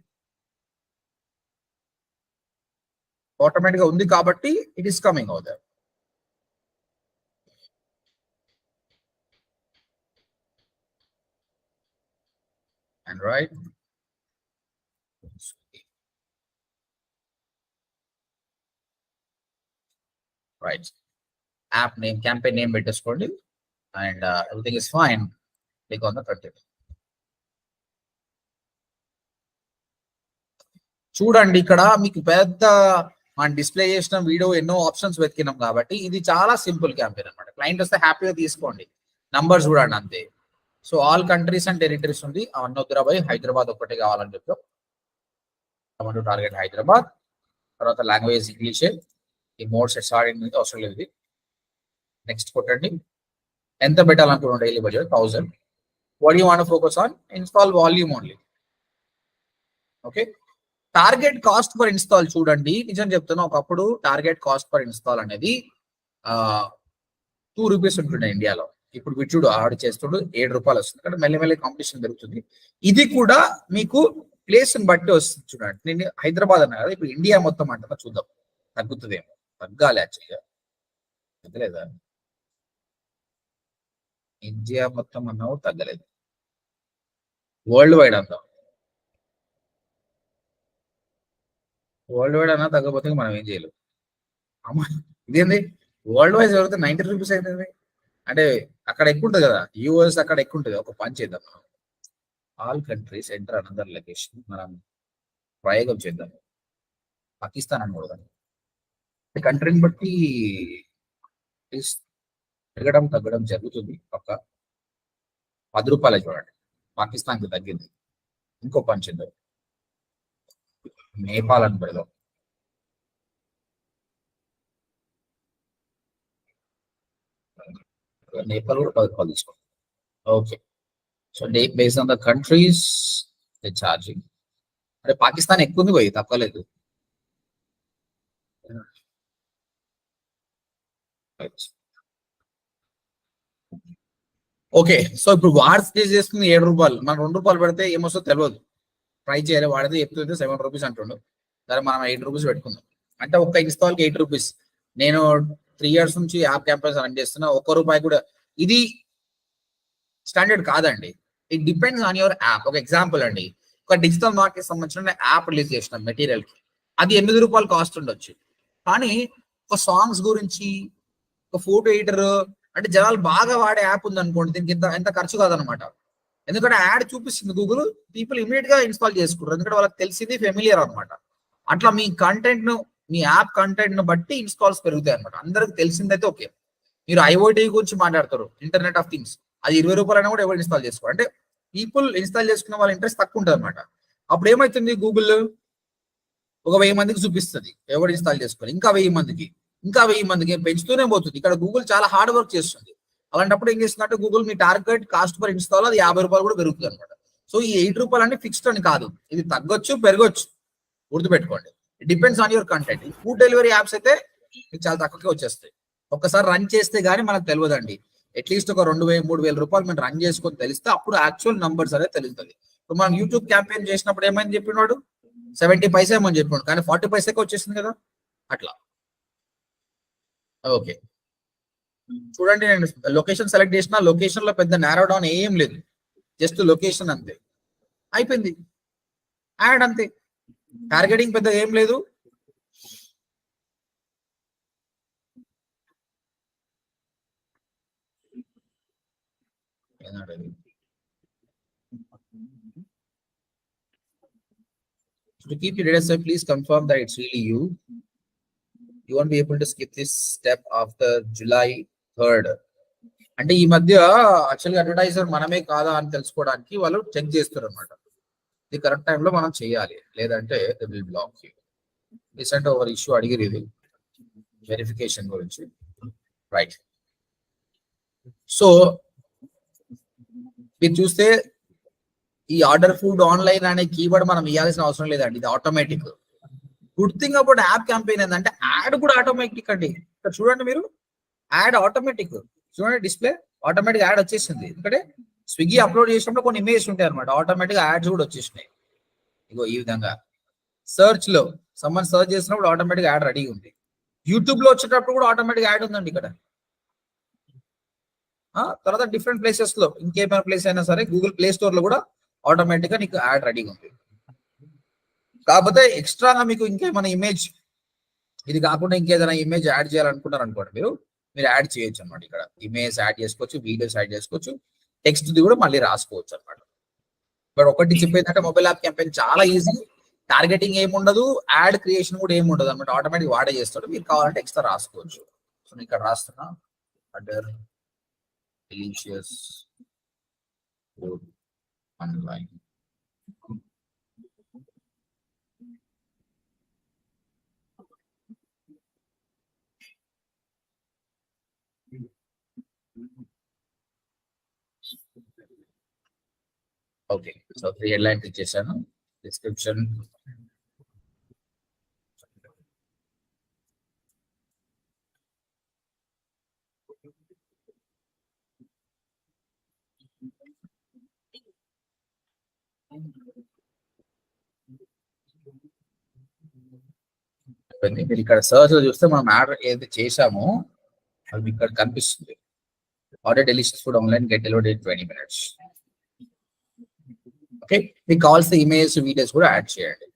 ఆటోమేటిక్ గా ఉంది కాబట్టి ఇట్ ఈస్ కమింగ్ అవుతారు. Android. Right. App name, campaign name పెట్టేసుకోండి and everything is fine. Click on the continue. చూడండి ఇక్కడ మీకు పెద్ద మనం డిస్ప్లే చేసిన వీడియో ఎన్నో ఆప్షన్స్ వెతికినాం కాబట్టి ఇది చాలా సింపుల్ క్యాంపెయిన్ అన్నమాట. క్లయింట్ వస్తే హ్యాపీగా తీసుకోండి, నంబర్స్ చూడండి అంతే. So all countries and territories ఉంది, అవన్నీ వద్దురా పోయి హైదరాబాద్ ఒక్కటే కావాలని చెప్పాం. టార్గెట్ హైదరాబాద్. తర్వాత లాంగ్వేజ్ ఇంగ్లీషే, ఈ మోడ్ సెట్స్ ఆడింది అవసరం లేదు. ఇది నెక్స్ట్ కొట్టండి. ఎంత పెట్టాలనుకున్నాం daily budget 1000. What you want focus on? Install volume only. Okay. Target cost per install చూడండి, నిజం చెప్తున్నా ఒకప్పుడు టార్గెట్ కాస్ట్ పర్ ఇన్స్టాల్ అనేది 2 రూపీస్ ఉంటుండే ఇండియాలో. ఇప్పుడు విచ్చుడు ఆర్డర్ చేస్తుడు 7 రూపాయలు వస్తుంది. ఇక్కడ మెల్లిమెల్లి కాంపిటీషన్ పెరుగుతుంది. ఇది కూడా మీకు ప్లేస్ ని బట్టి వస్తుంది. చూడండి నేను హైదరాబాద్ అన్నా కదా, ఇప్పుడు ఇండియా మొత్తం అంటున్నా, చూద్దాం తగ్గుతుందేమో. తగ్గాలి యాక్చువల్గా, తగ్గలేదా? ఇండియా మొత్తం అన్నావు, తగ్గలేదు. వరల్డ్ వైడ్ అందాం, వరల్డ్ వైడ్ అన్నా తగ్గకపోతే మనం ఏం చేయలేము. అమ్మా ఇదేంది వరల్డ్ వైడ్ జరిగితే 90 రూపీస్ అవుతుంది. అంటే అక్కడ ఎక్కువ ఉంటుంది కదా, యూఎస్ అక్కడ ఎక్కువ ఉంటుంది. ఒక పని చేద్దాం, all countries enter another location. మనం ప్రయోగం చేద్దాం, పాకిస్తాన్ అని కూడా కంట్రీని బట్టి పెరగడం తగ్గడం జరుగుతుంది. పక్క 10 రూపాయలు చూడండి, పాకిస్తాన్కి తగ్గింది. ఇంకో పని చేద్దాం, నేపాల్ అని పెడదాం. నేపాల్ కూడా 10 రూపాయలు తీసుకోండి. Okay. So based on the countries charging. అంటే పాకిస్తాన్ ఎక్కువ ఉంది పోయి, తక్కువలేదు. ఓకే. సో ఇప్పుడు వాడు స్టేజ్ చేస్తుంది 7 రూపాయలు, మనం 2 రూపాయలు పెడితే ఏమొస్తో తెలియదు. ట్రై చేయాలి, వాడితే చెప్తుంది 7 రూపీస్ అంటుండు. సరే మనం 8 రూపీస్ పెట్టుకుందాం. అంటే ఒక్క ఇన్స్టాల్కి 8 రూపీస్. నేను 3 years నుంచి యాప్ క్యాంపెయిన్స్ రన్ చేస్తున్నా, 1 రూపాయి కూడా. ఇది స్టాండర్డ్ కాదండి, it depends on your app. ఒక ఎగ్జాంపుల్ అండి, ఒక డిజిటల్ మార్కెట్ సంబంధించిన యాప్ రిలీజ్ చేసిన మెటీరియల్ కి అది 8 రూపాయలు కాస్ట్ ఉండొచ్చు. కానీ ఒక సాంగ్స్ గురించి, ఒక ఫోటో ఎడిటర్ అంటే జనాలు బాగా వాడే యాప్ ఉంది అనుకోండి, దీనికి ఎంత ఖర్చు కాదనమాట. ఎందుకంటే యాడ్ చూపిస్తుంది గూగుల్, పీపుల్ ఇమీడియట్ గా ఇన్స్టాల్ చేసుకుంటారు, ఎందుకంటే వాళ్ళకి తెలిసింది ఫెమిలియర్ అనమాట. అట్లా మీ కంటెంట్ ను, మీ యాప్ కంటెంట్ ను బట్టి ఇన్స్టాల్స్ పెరుగుతాయి అనమాట. అందరికి తెలిసిందైతే ఓకే. మీరు ఐఓటీ గురించి మాట్లాడతారు, ఇంటర్నెట్ ఆఫ్ థింగ్స్, అది 20 రూపాయలు అయినా కూడా ఎవరు ఇన్స్టాల్ చేసుకోరు. అంటే పీపుల్ ఇన్స్టాల్ చేసుకున్న వాళ్ళ ఇంట్రెస్ట్ తక్కువ ఉంటుంది అనమాట. అప్పుడు ఏమవుతుంది, గూగుల్ ఒక 1000 మందికి చూపిస్తుంది ఎవరు ఇన్స్టాల్ చేసుకోవాలి, ఇంకా 1000 మందికి, ఇంకా 1000 మందికి పెంచుతూనే పోతుంది. ఇక్కడ గూగుల్ చాలా హార్డ్ వర్క్ చేస్తుంది. అలాంటప్పుడు ఏం చేస్తుందంటే గూగుల్ మీ టార్గెట్ కాస్ట్ పర్ ఇన్స్టాల్ అది 50 రూపాయలు కూడా పెరుగుతుంది అనమాట. సో ఈ 8 రూపాయలు అంటే ఫిక్స్డ్ అని కాదు, ఇది తగ్గొచ్చు పెరగొచ్చు, గుర్తుపెట్టుకోండి. It depends on your content. Food delivery apps అయితే మీకు చాలా తక్కువగా వచ్చేస్తాయి. ఒక్కసారి రన్ చేస్తే గానీ మనకు తెలియదండి. అట్లీస్ట్ ఒక 2000-3000 రూపాయలు మనం రన్ చేసుకొని తెలిస్తే అప్పుడు యాక్చువల్ నంబర్స్ అనేది తెలుస్తుంది. ఇప్పుడు మనం యూట్యూబ్ క్యాంపెయిన్ చేసినప్పుడు ఏమైంది చెప్పినాడు, 70 పైసా ఏమని చెప్పినాడు, కానీ 40 పైసాకే వచ్చేసింది కదా అట్లా. ఓకే చూడండి, నేను లొకేషన్ సెలెక్ట్ చేసిన, లొకేషన్ లో పెద్ద నారో డౌన్ ఏం లేదు, జస్ట్ లొకేషన్ అంతే, అయిపోయింది. యాడ్ అంతే, టార్గెటింగ్ పెద్ద ఏం లేదు. To keep your data set, please confirm that it's really you. You want be able to skip this step after July 3rd. అంటే ఈ మధ్య యాక్చువల్గా అడ్వర్టైజర్ మనమే కాదా అని తెలుసుకోవడానికి వాళ్ళు చెక్ చేస్తారు అనమాట. ఇది కరెక్ట్ టైంలో మనం చేయాలి, లేదంటే they will block you. Recent ఒక ఇష్యూ అడిగిరు ఇది వెరిఫికేషన్ గురించి, రైట్? సో మీరు చూస్తే ఈ ఆర్డర్ ఫుడ్ ఆన్లైన్ అనే కీవర్డ్ మనం ఇవ్వాల్సిన అవసరం లేదండి, ఇది automatic. Good thing about app campaign ఏంటంటే యాడ్ కూడా ఆటోమేటిక్ అండి. ఇక్కడ చూడండి మీరు, యాడ్ ఆటోమేటిక్. చూడండి డిస్ప్లే ఆటోమేటిక్ యాడ్ వచ్చేసింది. ఎందుకంటే స్విగ్గీ అప్లోడ్ చేసినప్పుడు కొన్ని ఇమేజెస్ ఉంటాయి అనమాట, ఆటోమేటిక్ యాడ్స్ కూడా వచ్చేసినాయి. ఇగో ఈ విధంగా సర్చ్ లో సమ్మన్ సర్చ్ చేసినప్పుడు ఆటోమేటిక్ యాడ్ రెడీ ఉంది. యూట్యూబ్ లో వచ్చేటప్పుడు కూడా ఆటోమేటిక్ యాడ్ ఉందండి ఇక్కడ. తర్వాత డిఫరెంట్ ప్లేసెస్ లో ఇంకేమైనా ప్లేస్ అయినా సరే గూగుల్ ప్లే స్టోర్ లో కూడా ఆటోమేటిక్ గా నీకు యాడ్ రెడీగా ఉంది. కాకపోతే ఎక్స్ట్రాగా మీకు ఇంకేమైనా ఇమేజ్ ఇది కాకుండా ఇంకేదైనా ఇమేజ్ యాడ్ చేయాలనుకుంటారు అనుకోండి, మీరు యాడ్ చేయొచ్చు అనమాట. ఇక్కడ ఇమేజ్ యాడ్ చేసుకోవచ్చు, వీడియోస్ యాడ్ చేసుకోవచ్చు, టెక్స్ట్ కూడా మళ్ళీ రాసుకోవచ్చు అనమాట. బట్ ఒకటి చెప్పేది అంటే మొబైల్ యాప్ క్యాంపెయిన్ చాలా ఈజీ. టార్గెటింగ్ ఏముండదు, యాడ్ క్రియేషన్ కూడా ఏముండదు అనమాట, ఆటోమేటిక్ వాడే చేస్తాడు. మీరు కావాలంటే ఎక్స్ట్రా రాసుకోవచ్చు. సో నేను ఇక్కడ రాస్తున్నా అడర్ delicious food online. Okay, so 3 headlines ఇచ్చేసాను. Description, మీరు ఇక్కడ సర్చ్ లో చూస్తే మనం ఆర్డర్ ఏదైతే చేసామో అది ఇక్కడ కనిపిస్తుంది. Order delicious food online, get delivered in 20 minutes. Okay, మీకు కావాల్సిన ఇమేజ్ వీడియోస్ కూడా యాడ్ చేయండి.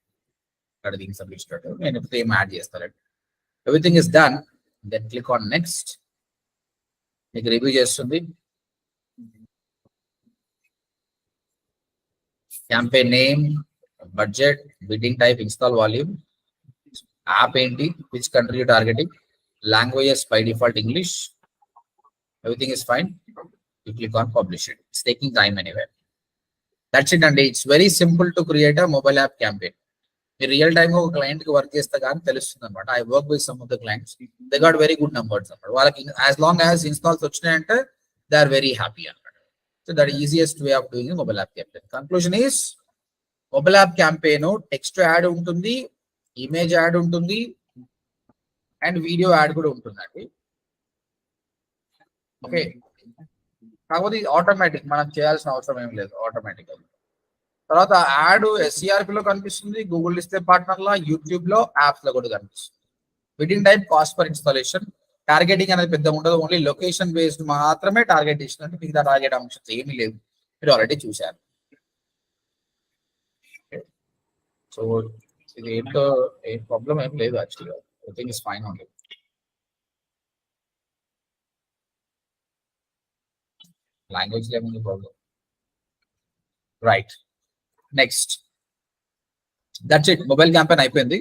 ఇక్కడ దీనికి సబ్మిట్ నేను ఇప్పుడు ఏం యాడ్ చేస్తాను. Everything is done, then click on next. మీకు రివ్యూ చేస్తుంది. Campaign name, budget, bidding type, install volume, app ఏంటి, which country you targeting, languages by default English, everything is fine. You click on publish it. It's taking time anyway. That's it అండి. It's very simple to create a mobile app campaign. మీరు real time ఒక client కి work చేస్తే కానీ తెలుస్తుంది అనమాట. I work with some of the clients, they got very good numbers అనమాట. వాళ్ళకి యాజ్ లాంగ్ యాజ్ ఇన్స్టాల్స్ వచ్చినాయంటే దే ఆర్ వెరీ హ్యాపీ అనమాట. So that easiest way of doing mobile app campaign. Conclusion is mobile app campaign text ad ఉంటుంది, image ad ఉంటుంది, and video ad కూడా ఉంటుందండి. Okay, కాకపోతే ఇది ఆటోమేటిక్, మనం చేయాల్సిన అవసరం ఏం లేదు, ఆటోమేటిక్. తర్వాత యాడ్ SCRP లో కనిపిస్తుంది, గూగుల్ డిస్ప్లే పార్ట్నర్ లో, యూట్యూబ్ లో, యాప్స్ లో కూడా కనిపిస్తుంది. Bidding type, cost per installation. Targeting అనేది పెద్ద ఉండదు, ఓన్లీ లొకేషన్ బేస్డ్ మాత్రమే టార్గెట్ ఇస్తుంది. మిగతా టార్గెట్ ఆప్షన్స్ ఏమీ లేవు, మీరు ఆల్రెడీ చూశారు. సో ఇది ఏంటో ఏం ప్రాబ్లం ఏం లేదు యాక్చువల్గా, everything is fine only. Language ఏముంది problem, right? Next, that's it. Mobile campaign అయిపోయింది.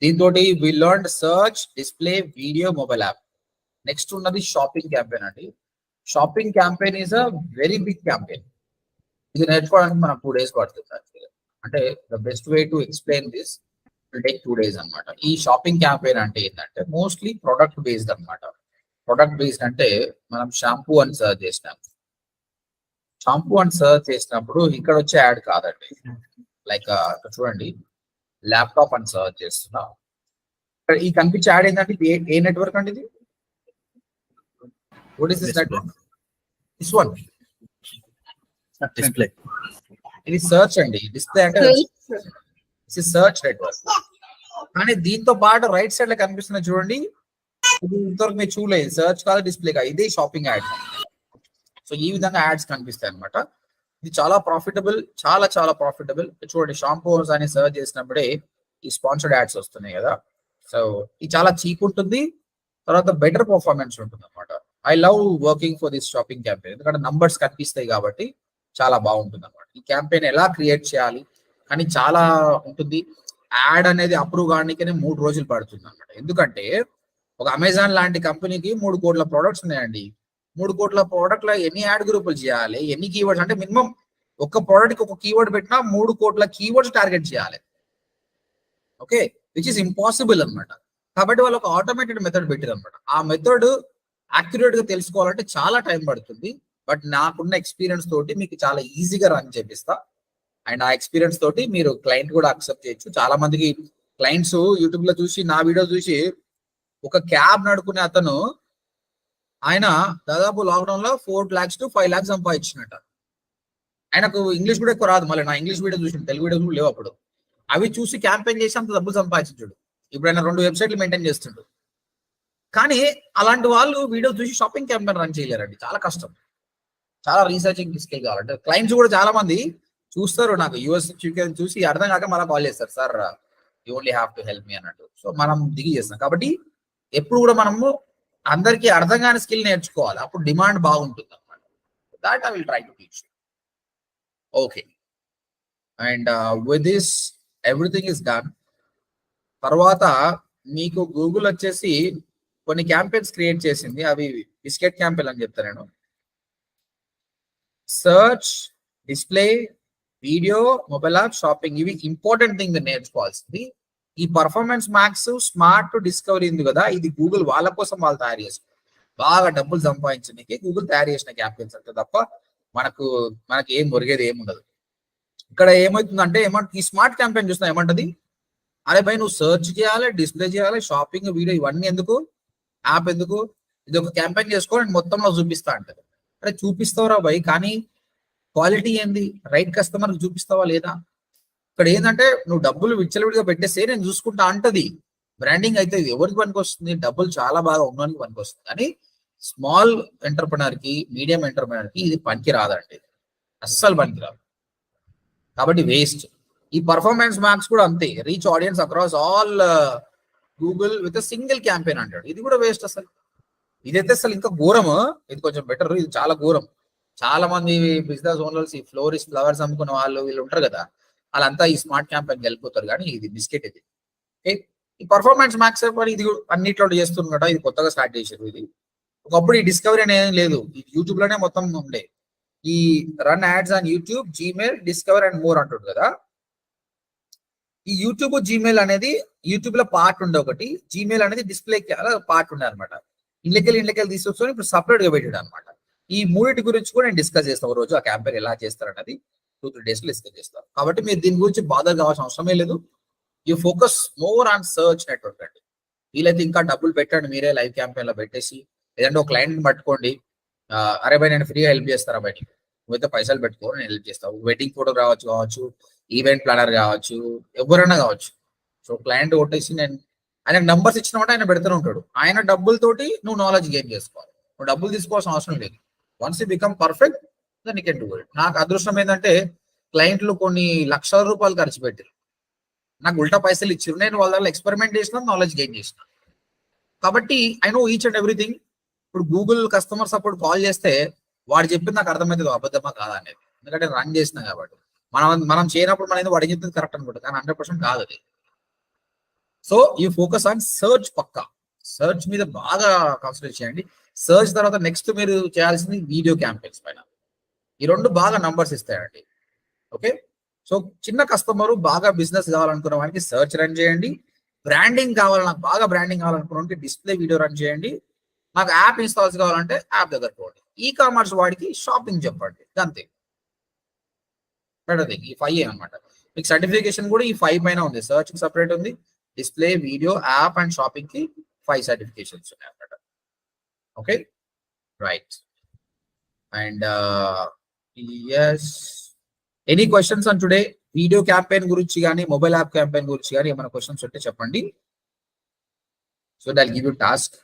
దీంతో we learned search, display, video, mobile app. నెక్స్ట్ ఉన్నది షాపింగ్ క్యాంపెయిన్ అండి. Shopping campaign is a very big campaign. ఇది నేర్చుకోవడానికి మనకు 2 days పడుతుంది యాక్చువల్గా. అంటే the best way to explain this will take 2 days అనమాట. ఈ షాపింగ్ క్యాంపెయిన్ అంటే ఏంటంటే మోస్ట్లీ ప్రొడక్ట్ బేస్డ్ అనమాట. ప్రొడక్ట్ బేస్డ్ అంటే మనం షాంపూ అని సర్చ్ చేసినాం. షాంపూ అని సర్చ్ చేసినప్పుడు ఇక్కడ వచ్చే యాడ్ కాదండి. లైక్ చూడండి, ల్యాప్టాప్ అని సర్చ్ చేస్తున్నా, ఈ కనిపించే యాడ్ ఏంటంటే ఏ నెట్వర్క్ అండి ఇది? What is this network? This one display. ఇది సర్చ్ అండి. డిస్ప్లే అంటే సర్చ్ నెట్వర్క్. కానీ దీంతో పాటు రైట్ సైడ్ లో కనిపిస్తున్న చూడండి, ఇది ఇంతవరకు మీరు చూడలేదు, సర్చ్ కాదు, డిస్ప్లే కాదు, ఇదే షాపింగ్ యాడ్. సో ఈ విధంగా యాడ్స్ కనిపిస్తాయి అనమాట. ఇది చాలా ప్రాఫిటబుల్, చాలా చాలా ప్రాఫిటబుల్. చూడండి, షాంపూస్ అని సర్చ్ చేసినప్పుడే ఈ స్పాన్సర్డ్ యాడ్స్ వస్తున్నాయి కదా. సో ఇది చాలా చీప్ ఉంటుంది, తర్వాత బెటర్ పర్ఫార్మెన్స్ ఉంటుంది అనమాట. I love working for this shopping campaign, ఎందుకంటే నంబర్స్ కనిపిస్తాయి కాబట్టి చాలా బాగుంటుంది అనమాట. ఈ క్యాంపెయిన్ ఎలా క్రియేట్ చేయాలి కానీ చాలా ఉంటుంది. యాడ్ అనేది అప్రూవ్ కావడానికనే 3 రోజులు పడుతుంది అనమాట. ఎందుకంటే ఒక అమెజాన్ లాంటి కంపెనీకి 3 కోట్ల ప్రొడక్ట్స్ ఉన్నాయండి. 3 కోట్ల ప్రోడక్ట్ లో ఎన్ని యాడ్ గ్రూపులు చేయాలి, ఎన్ని కీవర్డ్స్ అంటే మినిమం ఒక ప్రోడక్ట్ కి ఒక కీవర్డ్ పెట్టినా 3 కోట్ల కీవర్డ్స్ టార్గెట్ చేయాలి. ఓకే, విచ్ ఇస్ ఇంపాసిబుల్ అన్నమాట. కాబట్టి వాళ్ళు ఒక ఆటోమేటెడ్ మెథడ్ పెట్టారు అనమాట. ఆ మెథడ్ యాక్యురేట్ గా తెలుసుకోవాలంటే చాలా టైం పడుతుంది. బట్ నాకున్న ఎక్స్పీరియన్స్ తోటి మీకు చాలా ఈజీగా రన్ చేపిస్తా. అండ్ ఆ ఎక్స్పీరియన్స్ తోటి మీరు క్లయింట్ కూడా అక్సెప్ట్ చేయొచ్చు. చాలా మందికి క్లయింట్స్ యూట్యూబ్ లో చూసి నా వీడియో చూసి ఒక క్యాబ్ నడుకునే అతను ఆయన దాదాపు లాక్డౌన్ లో 4 lakhs to 5 lakhs సంపాదించినట్ట. ఆయనకు ఇంగ్లీష్ కూడా ఎక్కువ రాదు. మళ్ళీ నా ఇంగ్లీష్ వీడియో చూసి తెలుగు వీడియోస్ కూడా లేవు అప్పుడు. అవి చూసి క్యాంపెయిన్ చేసి అంత డబ్బులు సంపాదించాడు. ఇప్పుడు ఆయన 2 వెబ్సైట్లు మెయింటైన్ చేస్తుండు. కానీ అలాంటి వాళ్ళు వీడియో చూసి షాపింగ్ క్యాంపెయిన్ రన్ చేయలేరండి. చాలా కష్టం. చాలా రీసెర్చింగ్ స్కిల్ కావాలంటే క్లయింట్స్ కూడా చాలా మంది చూస్తారు. నాకు యూఎస్ చూసి అర్థం కాక మళ్ళీ కాల్ చేస్తారు, sir you only have to help me అన్నట్టు. సో మనం దిగి చేస్తాం. కాబట్టి ఎప్పుడు కూడా మనము అందరికీ అర్థం కాని స్కిల్ నేర్చుకోవాలి. అప్పుడు డిమాండ్ బాగుంటుంది అనమాట. That I will try to teach. Okay, and with this everything is done. తర్వాత మీకు గూగుల్ వచ్చేసి కొన్ని క్యాంపెయిన్స్ క్రియేట్ చేసింది. అవి బిస్కెట్ క్యాంపెయిన్ అని చెప్తాను నేను. Search, display, video, mobile app, shopping, ఇవి ఇంపార్టెంట్ థింగ్ నేర్చుకోవాల్సింది. ఈ పర్ఫార్మెన్స్ మ్యాక్స్, స్మార్ట్ డిస్కవరీ ఉంది కదా, ఇది గూగుల్ వాళ్ళ కోసం వాళ్ళు తయారు చేస్తారు. బాగా డబ్బులు సంపాదించడానికి గూగుల్ తయారు చేసిన క్యాంపెయిన్స్ అంటే తప్ప మనకి ఏం ఒరిగేది ఏముండదు. ఇక్కడ ఏమవుతుందంటే ఈ స్మార్ట్ క్యాంపెయిన్ చూస్తున్నా ఏమంటది, అరే భయ్ నువ్వు సర్చ్ చేయాలి, డిస్ప్లే చేయాలి, షాపింగ్, వీడియో ఇవన్నీ ఎందుకు, యాప్ ఎందుకు, ఇది ఒక క్యాంపెయిన్ చేసుకో నేను మొత్తంలో చూపిస్తా అంటది. అరే చూపిస్తావురా భయ్, కానీ క్వాలిటీ ఏంది, రైట్ కస్టమర్కి చూపిస్తావా లేదా? ఇక్కడ ఏంటంటే నువ్వు డబ్బులు విచ్చలవిడిగా పెట్టేస్తే నేను చూసుకుంటా అంటది. బ్రాండింగ్ అయితే ఇది ఎవరికి పనికి వస్తుంది, డబ్బులు చాలా బాగా ఉన్నవానికి పనికి వస్తుంది. కానీ స్మాల్ ఎంటర్ప్రినర్ కి, మీడియం ఎంటర్ప్రినర్ కి ఇది పనికి రాదండి, అస్సలు పనికి రాదు. కాబట్టి వేస్ట్. ఈ పర్ఫార్మెన్స్ మ్యాక్స్ కూడా అంతే, reach audience across all Google with single campaign అంటాడు. ఇది కూడా వేస్ట్ అసలు. ఇదైతే అసలు ఇంకా ఘోరము. ఇది కొంచెం బెటర్, ఇది చాలా ఘోరం. చాలా మంది బిజినెస్ ఓనర్స్, ఈ ఫ్లవర్స్ అమ్ముకున్న వాళ్ళు వీళ్ళు ఉంటారు కదా, వాళ్ళంతా ఈ స్మార్ట్ క్యాంపెయిన్ వెళ్ళిపోతారు. కానీ ఇది బిస్కెట్ ఇది. ఈ పర్ఫార్మెన్స్ మ్యాక్స్ ఇది అన్నిట్లో చేస్తున్నట, ఇది కొత్తగా స్టార్ట్ చేశారు. ఇది ఒకప్పుడు ఈ డిస్కవరీ అనేది లేదు, యూట్యూబ్ లోనే మొత్తం ఉండే. ఈ run ads on YouTube, Gmail, discover and more అంటుంది కదా. ఈ యూట్యూబ్, జీమెయిల్ అనేది యూట్యూబ్ లో పార్ట్ ఉండే ఒకటి, జీమెయిల్ అనేది డిస్ప్లే పార్ట్ ఉండే అనమాట. ఇండ్లకెళ్ళి తీసుకొచ్చుకొని ఇప్పుడు సపరేట్ గా పెట్టాడు అనమాట. ఈ మూడింటి గురించి కూడా నేను డిస్కస్ చేస్తాను ఒక రోజు. ఆ క్యాంపెయిన్ ఎలా చేస్తారన్నది 2-3 days లో డిస్కస్ చేస్తాను. కాబట్టి మీరు దీని గురించి బాధ కావాల్సిన అవసరమే లేదు. You focus more on search network అండి. వీలైతే ఇంకా డబ్బులు పెట్టండి మీరే లైవ్ క్యాంపెయిన్ లో పెట్టేసి, లేదంటే ఒక క్లయింట్ పట్టుకోండి, అరే భయ్ నేను ఫ్రీగా హెల్ప్ చేస్తారా బయట, నువ్వైతే పైసలు పెట్టుకో నేను హెల్ప్ చేస్తావు. వెడ్డింగ్ ఫోటో కావచ్చు, ఈవెంట్ ప్లానర్ కావచ్చు, ఎవరైనా కావచ్చు. సో క్లయింట్ కొట్టేసి నేను ఆయనకు నంబర్స్ ఇచ్చినప్పుడు ఆయన పెడుతూనే ఉంటాడు. ఆయన డబ్బులతోటి నువ్వు నాలెడ్జ్ గెయిన్ చేసుకోవాలి. నువ్వు డబ్బులు తీసుకోవాల్సిన అవసరం లేదు. Once you become perfect then you can do it. నాకు అదృష్టం ఏంటంటే క్లయింట్లు కొన్ని లక్షల రూపాయలు ఖర్చు పెట్టారు, నాకు ఉల్టా పైసలు ఇచ్చారు. నేను వాళ్ళ దగ్గర ఎక్స్పెరిమెంట్ చేసిన, నాలెడ్జ్ గెయిన్ చేసిన. కాబట్టి I know each and everything. ఇప్పుడు గూగుల్ కస్టమర్ సపోర్ట్ కాల్ చేస్తే వాడు చెప్పింది నాకు అర్థమవుతుంది అబద్ధమా కాదా అనేది, ఎందుకంటే రన్ చేసిన కాబట్టి. మనం చేయనప్పుడు మనం వాడు చెప్పింది కరెక్ట్ అనుకుంటుంది, కానీ 100% కాదు అది. So you focus on search. పక్కా సర్చ్ మీద బాగా కాన్సన్ట్రేట్ చేయండి. సర్చ్ తర్వాత నెక్స్ట్ మీరు చేయాల్సింది వీడియో క్యాంపెయిన్స్ పైన. ఈ రెండు బాగా నంబర్స్ ఇస్తాయండి. ఓకే, సో చిన్న కస్టమర్ బాగా బిజినెస్ కావాలనుకున్న వానికి సర్చ్ రన్ చేయండి. బ్రాండింగ్ కావాలి, నాకు బాగా బ్రాండింగ్ కావాలనుకున్న డిస్ప్లే వీడియో రన్ చేయండి. నాకు యాప్ ఇన్స్టాల్స్ కావాలంటే యాప్ దగ్గర పోండి. ఈ కామర్స్ వాడికి షాపింగ్ చెప్పండి, అంతే. బెటర్ థింగ్ ఈ 5 అనమాట. మీకు సర్టిఫికేషన్ కూడా ఈ 5 పైన ఉంది. సర్చ్ కి సపరేట్ ఉంది, display, video, app and shopping కి 5 సర్టిఫికేషన్స్ ఉన్నాయి అన్నమాట. Okay right. And yes, any questions on today? Video campaign గురించి కానీ మొబైల్ యాప్ క్యాంపెయిన్ గురించి కానీ ఏమైనా క్వశ్చన్స్ ఉంటే చెప్పండి. So that give you task.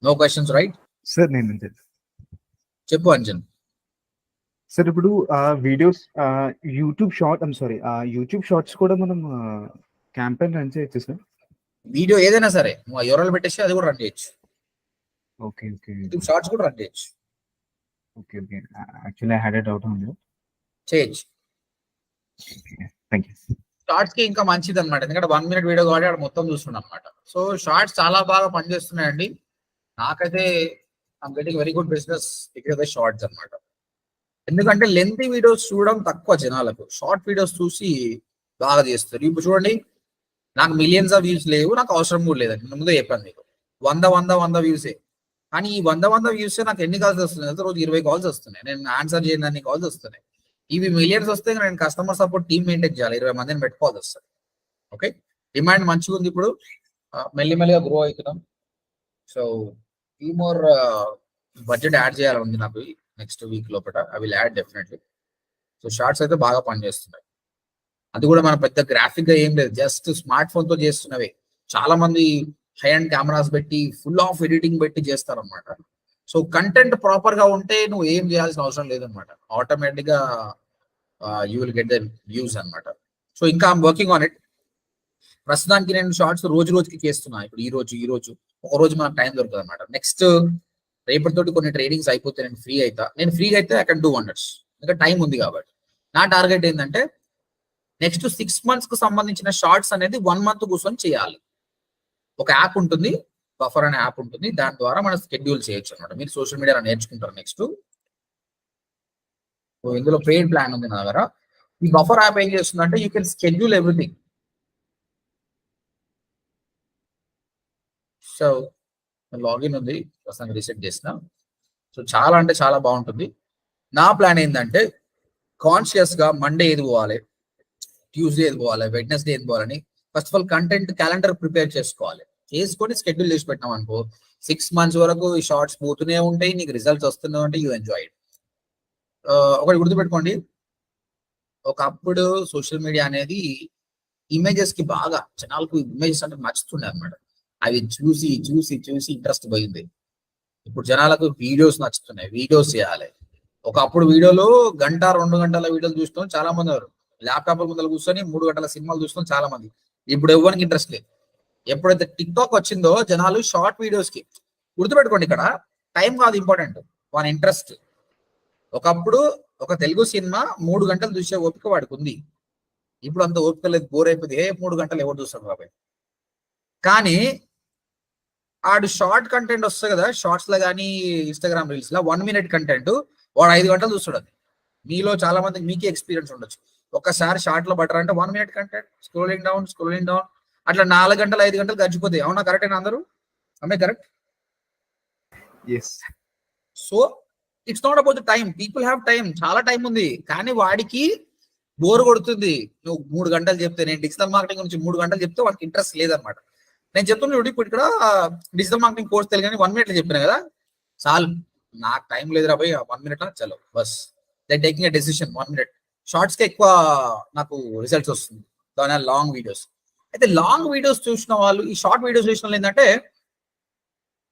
No questions right? Sir నేను చెప్పు అంజన్. సార్ ఇప్పుడు వీడియోస్ యూట్యూబ్ షార్ట్స్ కూడా మనం క్యాంపెయిన్ రన్ చేయొచ్చు సార్? వీడియో ఏదైనా సరే నువ్వు ఎవరాలు పెట్టేసి అది కూడా రన్ చేయొచ్చు. ఓకే యూట్యూబ్ షార్ట్స్ కూడా రన్ చేయొచ్చు. Okay actually I had a doubt on that. చేయొచ్చు. Thank you. షార్ట్స్ కి ఇంకా మంచిది అనమాట, ఎందుకంటే 1 minute వీడియో కాబట్టి అక్కడ మొత్తం చూస్తున్నాం అనమాట. సో షార్ట్స్ చాలా బాగా పనిచేస్తున్నాయండి. నాకైతే I'm getting very good business because of shorts అనమాట. ఎందుకంటే లెంతీ వీడియోస్ చూడడం తక్కువ జనాలకు, షార్ట్ వీడియోస్ చూసి బాగా చేస్తారు. ఇప్పుడు చూడండి, నాకు మిలియన్స్ ఆఫ్ వ్యూస్ లేవు, నాకు అవసరం కూడా లేదండి, ముందే చెప్పాను మీకు. 100 వ్యూసే. కానీ ఈ 100 వ్యూస్ నాకు ఎన్ని కాల్స్ వస్తున్నాయి, రోజు 20 కాల్స్ వస్తున్నాయి, నేను ఆన్సర్ చేయని అన్ని కాల్స్ వస్తున్నాయి. ఇవి మిలియన్స్ వస్తే నేను కస్టమర్ సపోర్ట్ టీమ్ మెయింటైన్ చేయాలి, 20 మందిని పెట్టుకోవాల్సి వస్తుంది. ఓకే, డిమాండ్ మంచిగా ఉంది ఇప్పుడు, మెల్లిమెల్లిగా గ్రో అవుతున్నాం. సో ఈ మోర్ బడ్జెట్ యాడ్ చేయాలని ఉంది నాకు నెక్స్ట్ వీక్ లోపల, I will add definitely. So shorts అయితే బాగా పనిచేస్తున్నాయి. అది కూడా మన పెద్ద గ్రాఫిక్ గా ఏం లేదు, జస్ట్ స్మార్ట్ ఫోన్ తో చేస్తున్నవే. చాలా మంది హై అండ్ కెమెరాస్ పెట్టి ఫుల్ ఆఫ్ ఎడిటింగ్ పెట్టి చేస్తారు అనమాట. సో కంటెంట్ ప్రాపర్ గా ఉంటే నువ్వు ఏం చేయాల్సిన అవసరం లేదనమాట, ఆటోమేటిక్ గా you will get the views అనమాట. సో ఇంకా ఐఎమ్ వర్కింగ్ ఆన్ ఇట్. ప్రస్తుతానికి నేను షార్ట్స్ రోజుకి చేస్తున్నా. ఇప్పుడు ఈ రోజు ఒక రోజు మనకు టైం దొరుకుతుంది అనమాట. నెక్స్ట్ రేపటితోటి కొన్ని ట్రైనింగ్స్ అయిపోతే నేను ఫ్రీ అయితే ఐ కెన్ డూ వండర్స్, ఇంకా టైం ఉంది కాబట్టి. నా టార్గెట్ ఏంటంటే నెక్స్ట్ 6 months కు సంబంధించిన షార్ట్స్ అనేది 1 month కూర్చొని చేయాలి. ఒక యాప్ ఉంటుంది, బఫర్ అనే యాప్ ఉంటుంది, దాని ద్వారా మనం షెడ్యూల్ చేయొచ్చు అనమాట. మీరు సోషల్ మీడియాలో నేర్చుకుంటారు. నెక్స్ట్ ఇందులో పెయిడ్ ప్లాన్ ఉంది నా దగ్గర. ఈ బఫర్ యాప్ ఏం చేస్తుందంటే you can schedule everything. So login ఉంది, ప్రస్తుతానికి రీసెట్ చేసిన. సో చాలా అంటే చాలా బాగుంటుంది. నా ప్లాన్ ఏంటంటే కాన్షియస్ గా మండే ఏది పోవాలి, ట్యూస్డే ఏది పోవాలి, వెడ్నెస్డే ఏది పోవాలని first of all content calendar prepare చేసుకొని షెడ్యూల్ చేసి పెట్టినాం అనుకో, 6 months వరకు ఈ షార్ట్స్ పోతూనే ఉంటాయి, నీకు రిజల్ట్స్ వస్తూనే ఉంటాయి, యూ ఎంజాయ్ ఇట్. ఒకటి గుర్తుపెట్టుకోండి, ఒకప్పుడు సోషల్ మీడియా అనేది ఇమేజెస్ కి బాగా జనాలకు ఇమేజెస్ అంటే నచ్చుతుండే అనమాట. అవి చూసి చూసి చూసి ఇంట్రెస్ట్ పోయింది. ఇప్పుడు జనాలకు వీడియోస్ నచ్చుతున్నాయి, వీడియోస్ చేయాలి. ఒకప్పుడు వీడియోలో 1-2 గంటల వీడియోలు చూస్తాం చాలా మంది, ఎవరు ల్యాప్టాప్ ముందర కూర్చొని 3 గంటల సినిమాలు చూస్తాం చాలా మంది. ఇప్పుడు ఎవరికి ఇంట్రెస్ట్ లేదు. ఎప్పుడైతే టిక్ టాక్ వచ్చిందో జనాలు షార్ట్ వీడియోస్ కి, గుర్తుపెట్టుకోండి ఇక్కడ టైం కాదు ఇంపార్టెంట్, వాళ్ళ ఇంట్రెస్ట్. ఒకప్పుడు ఒక తెలుగు సినిమా 3 గంటలు చూసే ఓపిక వాడికి ఉంది, ఇప్పుడు అంత ఓపిక లేదు, బోర్ అయిపోయింది. 3 గంటలు ఎవరు చూస్తాడు కాబట్టి. కానీ ఆడు షార్ట్ కంటెంట్ వస్తుంది కదా, షార్ట్స్ లో కానీ ఇన్స్టాగ్రామ్ రీల్స్ లో 1 minute కంటెంట్ వాడు 5 గంటలు చూస్తాడు. అది మీలో చాలా మందికి మీకే ఎక్స్పీరియన్స్ ఉండొచ్చు. ఒక్కసారి షార్ట్ లో బట్టర్ అంటే 1 minute కంటెంట్ స్క్రోలింగ్ డౌన్ అట్లా 4 గంటలు 5 గంటలు గడిచిపోతాయి. అవునా? కరెక్టేనా అందరూ? అమ్మే correct? So it's not about the time, people have time, చాలా టైం ఉంది. కానీ వాడికి బోర్ కొడుతుంది. నువ్వు 3 గంటలు చెప్తే, నేను డిజిటల్ మార్కెటింగ్ గురించి 3 గంటలు చెప్తే వాడికి ఇంట్రెస్ట్ లేదనమాట. నేను చెప్తున్నా చూడు, ఇప్పుడు ఇక్కడ డిజిటల్ మార్కెటింగ్ కోర్స్ తెలియని 1 minute చెప్పినా కదా, చాలు నాకు టైం లేదురా పోయి 1 minute చలో బస్. They taking a decision 1 minute. Shorts కి ఎక్కువ నాకు రిజల్ట్స్ వస్తుంది, దాని లాంగ్ వీడియోస్. అయితే లాంగ్ వీడియోస్ చూసిన వాళ్ళు, ఈ షార్ట్ వీడియోస్ చూసిన వాళ్ళు ఏంటంటే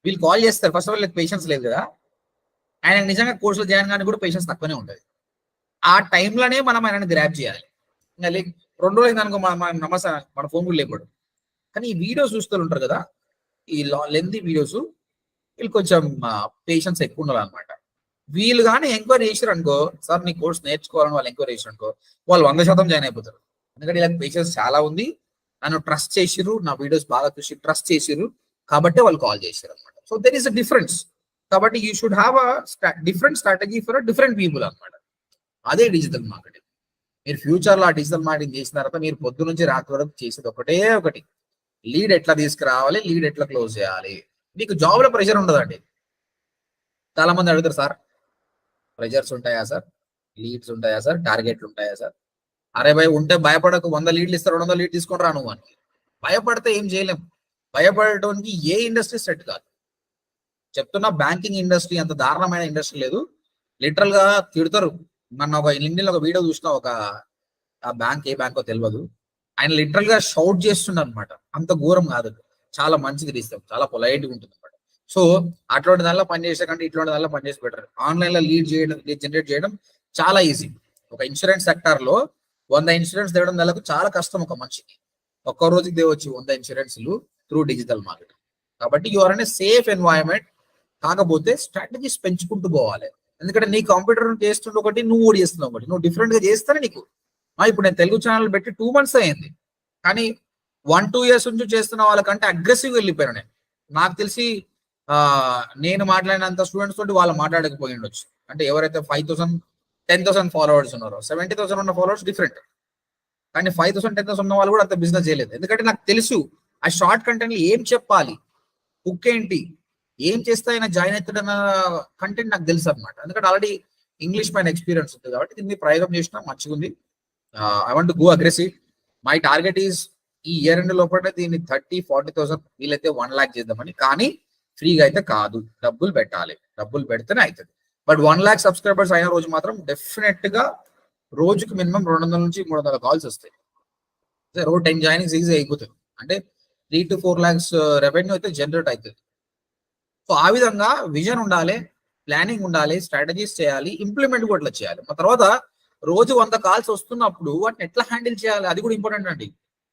వీళ్ళు కాల్ చేస్తారు. ఫస్ట్ ఆఫ్ ఆల్ పేషెన్స్ లేదు కదా, ఆయన నిజంగా కోర్సులు చేయడం కానీ కూడా పేషెన్స్ తక్కువనే ఉంటుంది. ఆ టైంలోనే మనం ఆయనని గ్రాప్ చేయాలి. ఇంకా 2 రోజులు అనుకో నమస్తే మన ఫోన్ కూడా లేకపోడు. కానీ ఈ వీడియోస్ చూస్తూ ఉంటారు కదా, ఈ లెంతీ వీడియోస్, వీళ్ళు కొంచెం పేషెన్స్ ఎక్కువ ఉండాలి అనమాట. వీళ్ళు కానీ ఎంక్వైరీ చేసారు అనుకో, సార్ నీ కోర్స్ నేర్చుకోవాలని వాళ్ళు ఎంక్వైరీ చేసారు అనుకో, వాళ్ళు 100% జాయిన్ అయిపోతారు. ఎందుకంటే ఇలా పేషెన్స్ చాలా ఉంది, నన్ను ట్రస్ట్ చేసిర్రు, నా వీడియోస్ బాగా చూసి ట్రస్ట్ చేసిర్రు కాబట్టి వాళ్ళు కాల్ చేశారు అనమాట. So there is a difference. కాబట్టి you should have a different strategy for different people అనమాట. అదే డిజిటల్ మార్కెటింగ్. మీరు ఫ్యూచర్ లో ఆ డిజిటల్ మార్కెటింగ్ చేసిన తర్వాత మీరు పొద్దు నుంచి రాత్రి వరకు చేసేది ఒకటి, లీడ్ ఎట్లా తీసుకురావాలి, లీడ్ ఎట్లా క్లోజ్ చేయాలి. మీకు జాబ్ లో ప్రెషర్ ఉండదండి. చాలా మంది అడుగుతారు, సార్ ప్రెషర్స్ ఉంటాయా సార్, లీడ్స్ ఉంటాయా సార్, టార్గెట్లు ఉంటాయా సార్? అరే భయ్ ఉంటే భయపడకు, 100 లీడ్లు ఇస్తారు, 200 లీడ్ తీసుకొని రా నువ్వు అని. భయపడితే ఏం చేయలేం. భయపడటానికి ఏ ఇండస్ట్రీ సెట్ కాదు. చెప్తున్నా, బ్యాంకింగ్ ఇండస్ట్రీ అంత దారుణమైన ఇండస్ట్రీ లేదు. లిటరల్ గా తిడతారు. మొన్న ఒక లింక్డ్ఇన్ లో ఒక వీడియో చూసిన, ఒక ఆ బ్యాంక్ ఏ బ్యాంకో తెలియదు, ఆయన లిటరల్ గా షౌట్ చేస్తున్నారు అనమాట. అంత ఘోరం కాదు, చాలా మంచిది ఇస్తాం, చాలా పొలైట్ గా ఉంటుంది అనమాట. సో అట్లాంటి దానిలో పనిచేసే కంటే ఇట్లాంటి దానిలో పనిచేసి బెటర్. ఆన్లైన్ లో లీడ్ జనరేట్ చేయడం చాలా ఈజీ. ఒక ఇన్సూరెన్స్ సెక్టార్ లో 100 ఇన్సూరెన్స్ తేవడం నెలకు చాలా కష్టం ఒక మనిషికి. ఒక్క రోజుకి తేవచ్చు 100 ఇన్సూరెన్స్లు త్రూ డిజిటల్ మార్కెటింగ్. కాబట్టి యు ఆర్ అనే సేఫ్ ఎన్వైరన్మెంట్. కాకపోతే స్ట్రాటజీస్ పెంచుకుంటూ పోవాలి. ఎందుకంటే నీ కంప్యూటర్ చేస్తుంటే ఒకటి, నువ్వు ఓడి చేస్తున్నావు ఒకటి. నువ్వు డిఫరెంట్ గా చేస్తేనే నీకు ఇప్పుడు నేను తెలుగు ఛానల్ పెట్టి 2 months అయింది, కానీ 1-2 years నుంచి చేస్తున్న వాళ్ళకంటే అగ్రెసివ్ వెళ్ళిపోయాను నేను. నాకు తెలిసి నేను మాట్లాడినంత స్టూడెంట్స్ తోటి వాళ్ళు మాట్లాడకపోయి ఉండొచ్చు. అంటే ఎవరైతే 5,000 10,000 ఫాలోవర్స్ ఉన్నారో, 70,000 ఉన్న ఫాలోవర్స్ డిఫరెంట్, కానీ 5,000 10,000 ఉన్న వాళ్ళు కూడా అంత బిజినెస్ చేయలేదు. ఎందుకంటే నాకు తెలుసు ఆ షార్ట్ కంటెంట్ ఏం చెప్పాలి, హుక్ ఏంటి, ఏం చేస్తే ఆయన జాయిన్ అవుతాడన్న కంటెంట్ నాకు తెలుసు అనమాట. ఎందుకంటే ఆల్రెడీ ఇంగ్లీష్ పైన ఎక్స్పీరియన్స్ ఉంది కాబట్టి దీన్ని ప్రయోగం చేసిన మంచిగా ఉంది. I want go aggressive. My target is ఈ ఇయర్ ఎండ్ లోపల దీన్ని 30,000-40,000 వీలైతే 1 lakh చేద్దామని. కానీ ఫ్రీగా అయితే కాదు, డబ్బులు పెట్టాలి, డబ్బులు పెడితేనే అవుతుంది. బట్ 1 lakh సబ్స్క్రైబర్స్ అయిన రోజు మాత్రం డెఫినెట్ గా రోజుకి మినిమం 200 నుంచి 300 కాల్స్ వస్తాయి. రోజు 10 జాయినింగ్స్ ఈజీ అయిపోతుంది. అంటే 3 to 4 lakhs రెవెన్యూ అయితే జనరేట్ అవుతుంది. సో ఆ విధంగా విజన్ ఉండాలి, ప్లానింగ్ ఉండాలి, స్ట్రాటజీస్ చేయాలి, ఇంప్లిమెంట్ కూడా అట్లా చేయాలి. ఆ తర్వాత రోజు 100 కాల్స్ వస్తున్నప్పుడు వాటిని ఎట్లా హ్యాండిల్ చేయాలి అది కూడా ఇంపార్టెంట్ అండి.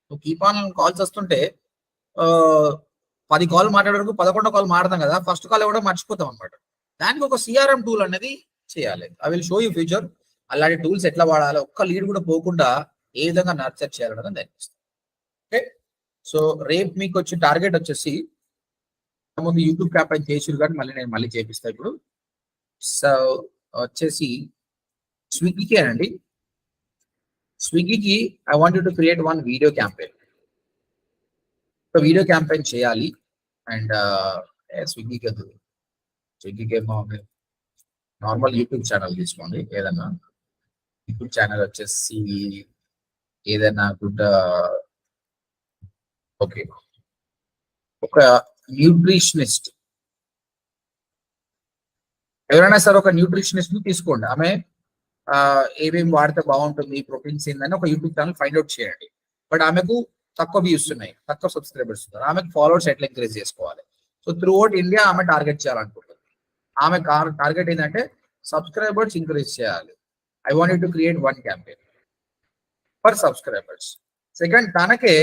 నువ్వు కీప్ ఆన్ కాల్స్ వస్తుంటే 10 కాల్ మాట్లాడే వరకు 11వ కాల్ మాట్లాడతాం కదా, ఫస్ట్ కాల్ కూడా మర్చిపోతాం అనమాట. దానికి ఒక సిఆర్ఎం టూల్ అనేది చేయాలి. I will show you future అలాంటి టూల్స్ ఎట్లా వాడాలి, ఒక్క లీడ్ కూడా పోకుండా ఏ విధంగా నర్చర్ చేయాలన్నది నేర్పిస్తాను. ఓకే, సో రేపు మీకు వచ్చే టార్గెట్ వచ్చేసి ముందు యూట్యూబ్ క్యాంపెయిన్ చేసిరు కానీ నేను మళ్ళీ చేపిస్తాను ఇప్పుడు. సో వచ్చేసి స్విగ్గీకి అండి, స్విగ్గీకి I want to create 1 video campaign. So video campaign చేయాలి అండ్ స్విగ్గీకి వద్దు, స్విగ్గీకి ఏమో నార్మల్ యూట్యూబ్ ఛానల్ తీసుకోండి. ఏదైనా యూట్యూబ్ ఛానల్ వచ్చేసి ఏదైనా గుడ్ ఓకే, ఒక న్యూట్రిషనిస్ట్, ఎవరైనా సరే ఒక న్యూట్రిషనిస్ట్ ని తీసుకోండి. ఆమె ఏమేమి వాడితే బాగుంటుంది, ప్రోటీన్స్ ఏందని ఒక యూట్యూబ్ ఛానల్ ఫైండ్ అవుట్ చేయండి. బట్ ఆమెకు తక్కువ వ్యూస్ ఉన్నాయి, తక్కువ సబ్స్క్రైబర్స్ ఉన్నారు, ఆమెకు ఫాలోవర్స్ ఎట్లా ఎంకరేజ్ చేసుకోవాలి. సో త్రూ అవుట్ ఇండియా ఆమె టార్గెట్ చేయాలనుకుంటుంది. ఆమె టార్గెట్ ఏంటంటే సబ్స్క్రైబర్స్ ఇంక్రీజ్ చేయాలి. I want to create 1 campaign for subscribers. Second, తనకే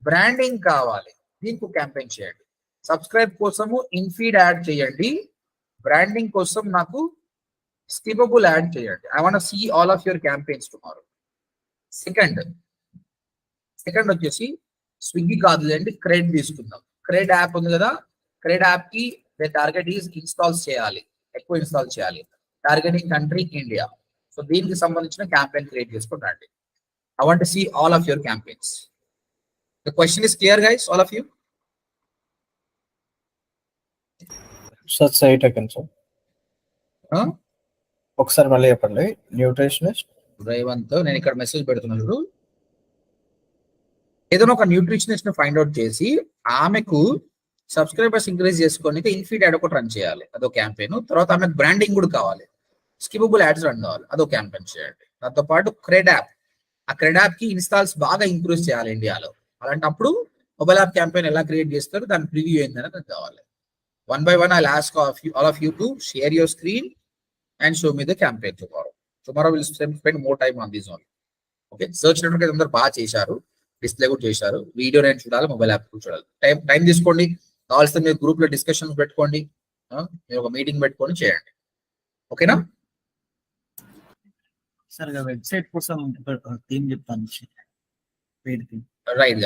బ్రాండింగ్ కావాలి, దీనికి క్యాంపెయిన్ చేయండి. సబ్స్క్రైబ్ కోసము ఇన్ఫీడ్ యాడ్ చేయండి, బ్రాండింగ్ కోసం నాకు స్కిపబుల్ యాడ్ చేయండి. I want see all of your campaigns tomorrow. Second వచ్చేసి స్విగ్గీ కాదు అండి, క్రెడ్ తీసుకుందాం. క్రెడ్ యాప్ ఉంది కదా, క్రెడ్ యాప్ కి టార్గెట్ ఈజ్ ఇన్స్టాల్స్ చేయాలి, ఎక్కువ ఇన్స్టాల్ చేయాలి. Targeting country India. సో దీనికి సంబంధించిన క్యాంపెయిన్ క్రియేట్ చేసుకుని రండి. I want see all of your campaigns. The question is clear guys, all of you? Sir సైట్ అకండి సార్, ఒకసారి మళ్ళీ చెప్పండి. న్యూట్రిషనిస్ట్ రేవంత్, నేను ఇక్కడ మెసేజ్ పెడుతున్నాను చూడు. ఏదైనా ఒక న్యూట్రిషనిస్ట్ ని ఫైండ్ అవుట్ చేసి ఆమెకు సబ్స్క్రైబర్స్ ఇంక్రీజ్ చేసుకొని ఇన్ఫీడ్ యాడ్ ఒకటి రన్ చేయాలి, అదో క్యాంపెయిన్. తర్వాత ఆమెకు బ్రాండింగ్ కూడా కావాలి, స్కిపబుల్ యాడ్స్ రన్ కావాలి, అదో క్యాంపెయిన్ చేయండి. దాంతో పాటు క్రెడ్ యాప్, ఆ క్రెడ్ యాప్ కి ఇన్స్టాల్స్ బాగా ఇంక్రీజ్ చేయాలి ఇండియాలో. అలాంటప్పుడు మొబైల్ యాప్ క్యాంపెయిన్ ఎలా క్రియేట్ చేస్తారు, దాని ప్రివ్యూ ఏంటనేది నాకు కావాలి. 1 by 1 I'll ask all of you to share your screen and show me the campaign tomorrow. Tomorrow we'll spend more time on this one. Okay, search network అయితే అందరూ బాగా చేశారు, డిస్ప్లే కూడా చేశారు. వీడియో నేను చూడాలి, మొబైల్ యాప్ కూడా చూడాలి. టైం తీసుకోండి, కావాల్సిన మీరు గ్రూప్ లో డిస్కషన్స్ పెట్టుకోండి, మీరు ఒక మీటింగ్ పెట్టుకొని చేయండి. ఓకేనా సార్ వెబ్సైట్ కోసం థీమ్ చెప్తాను, రైట్.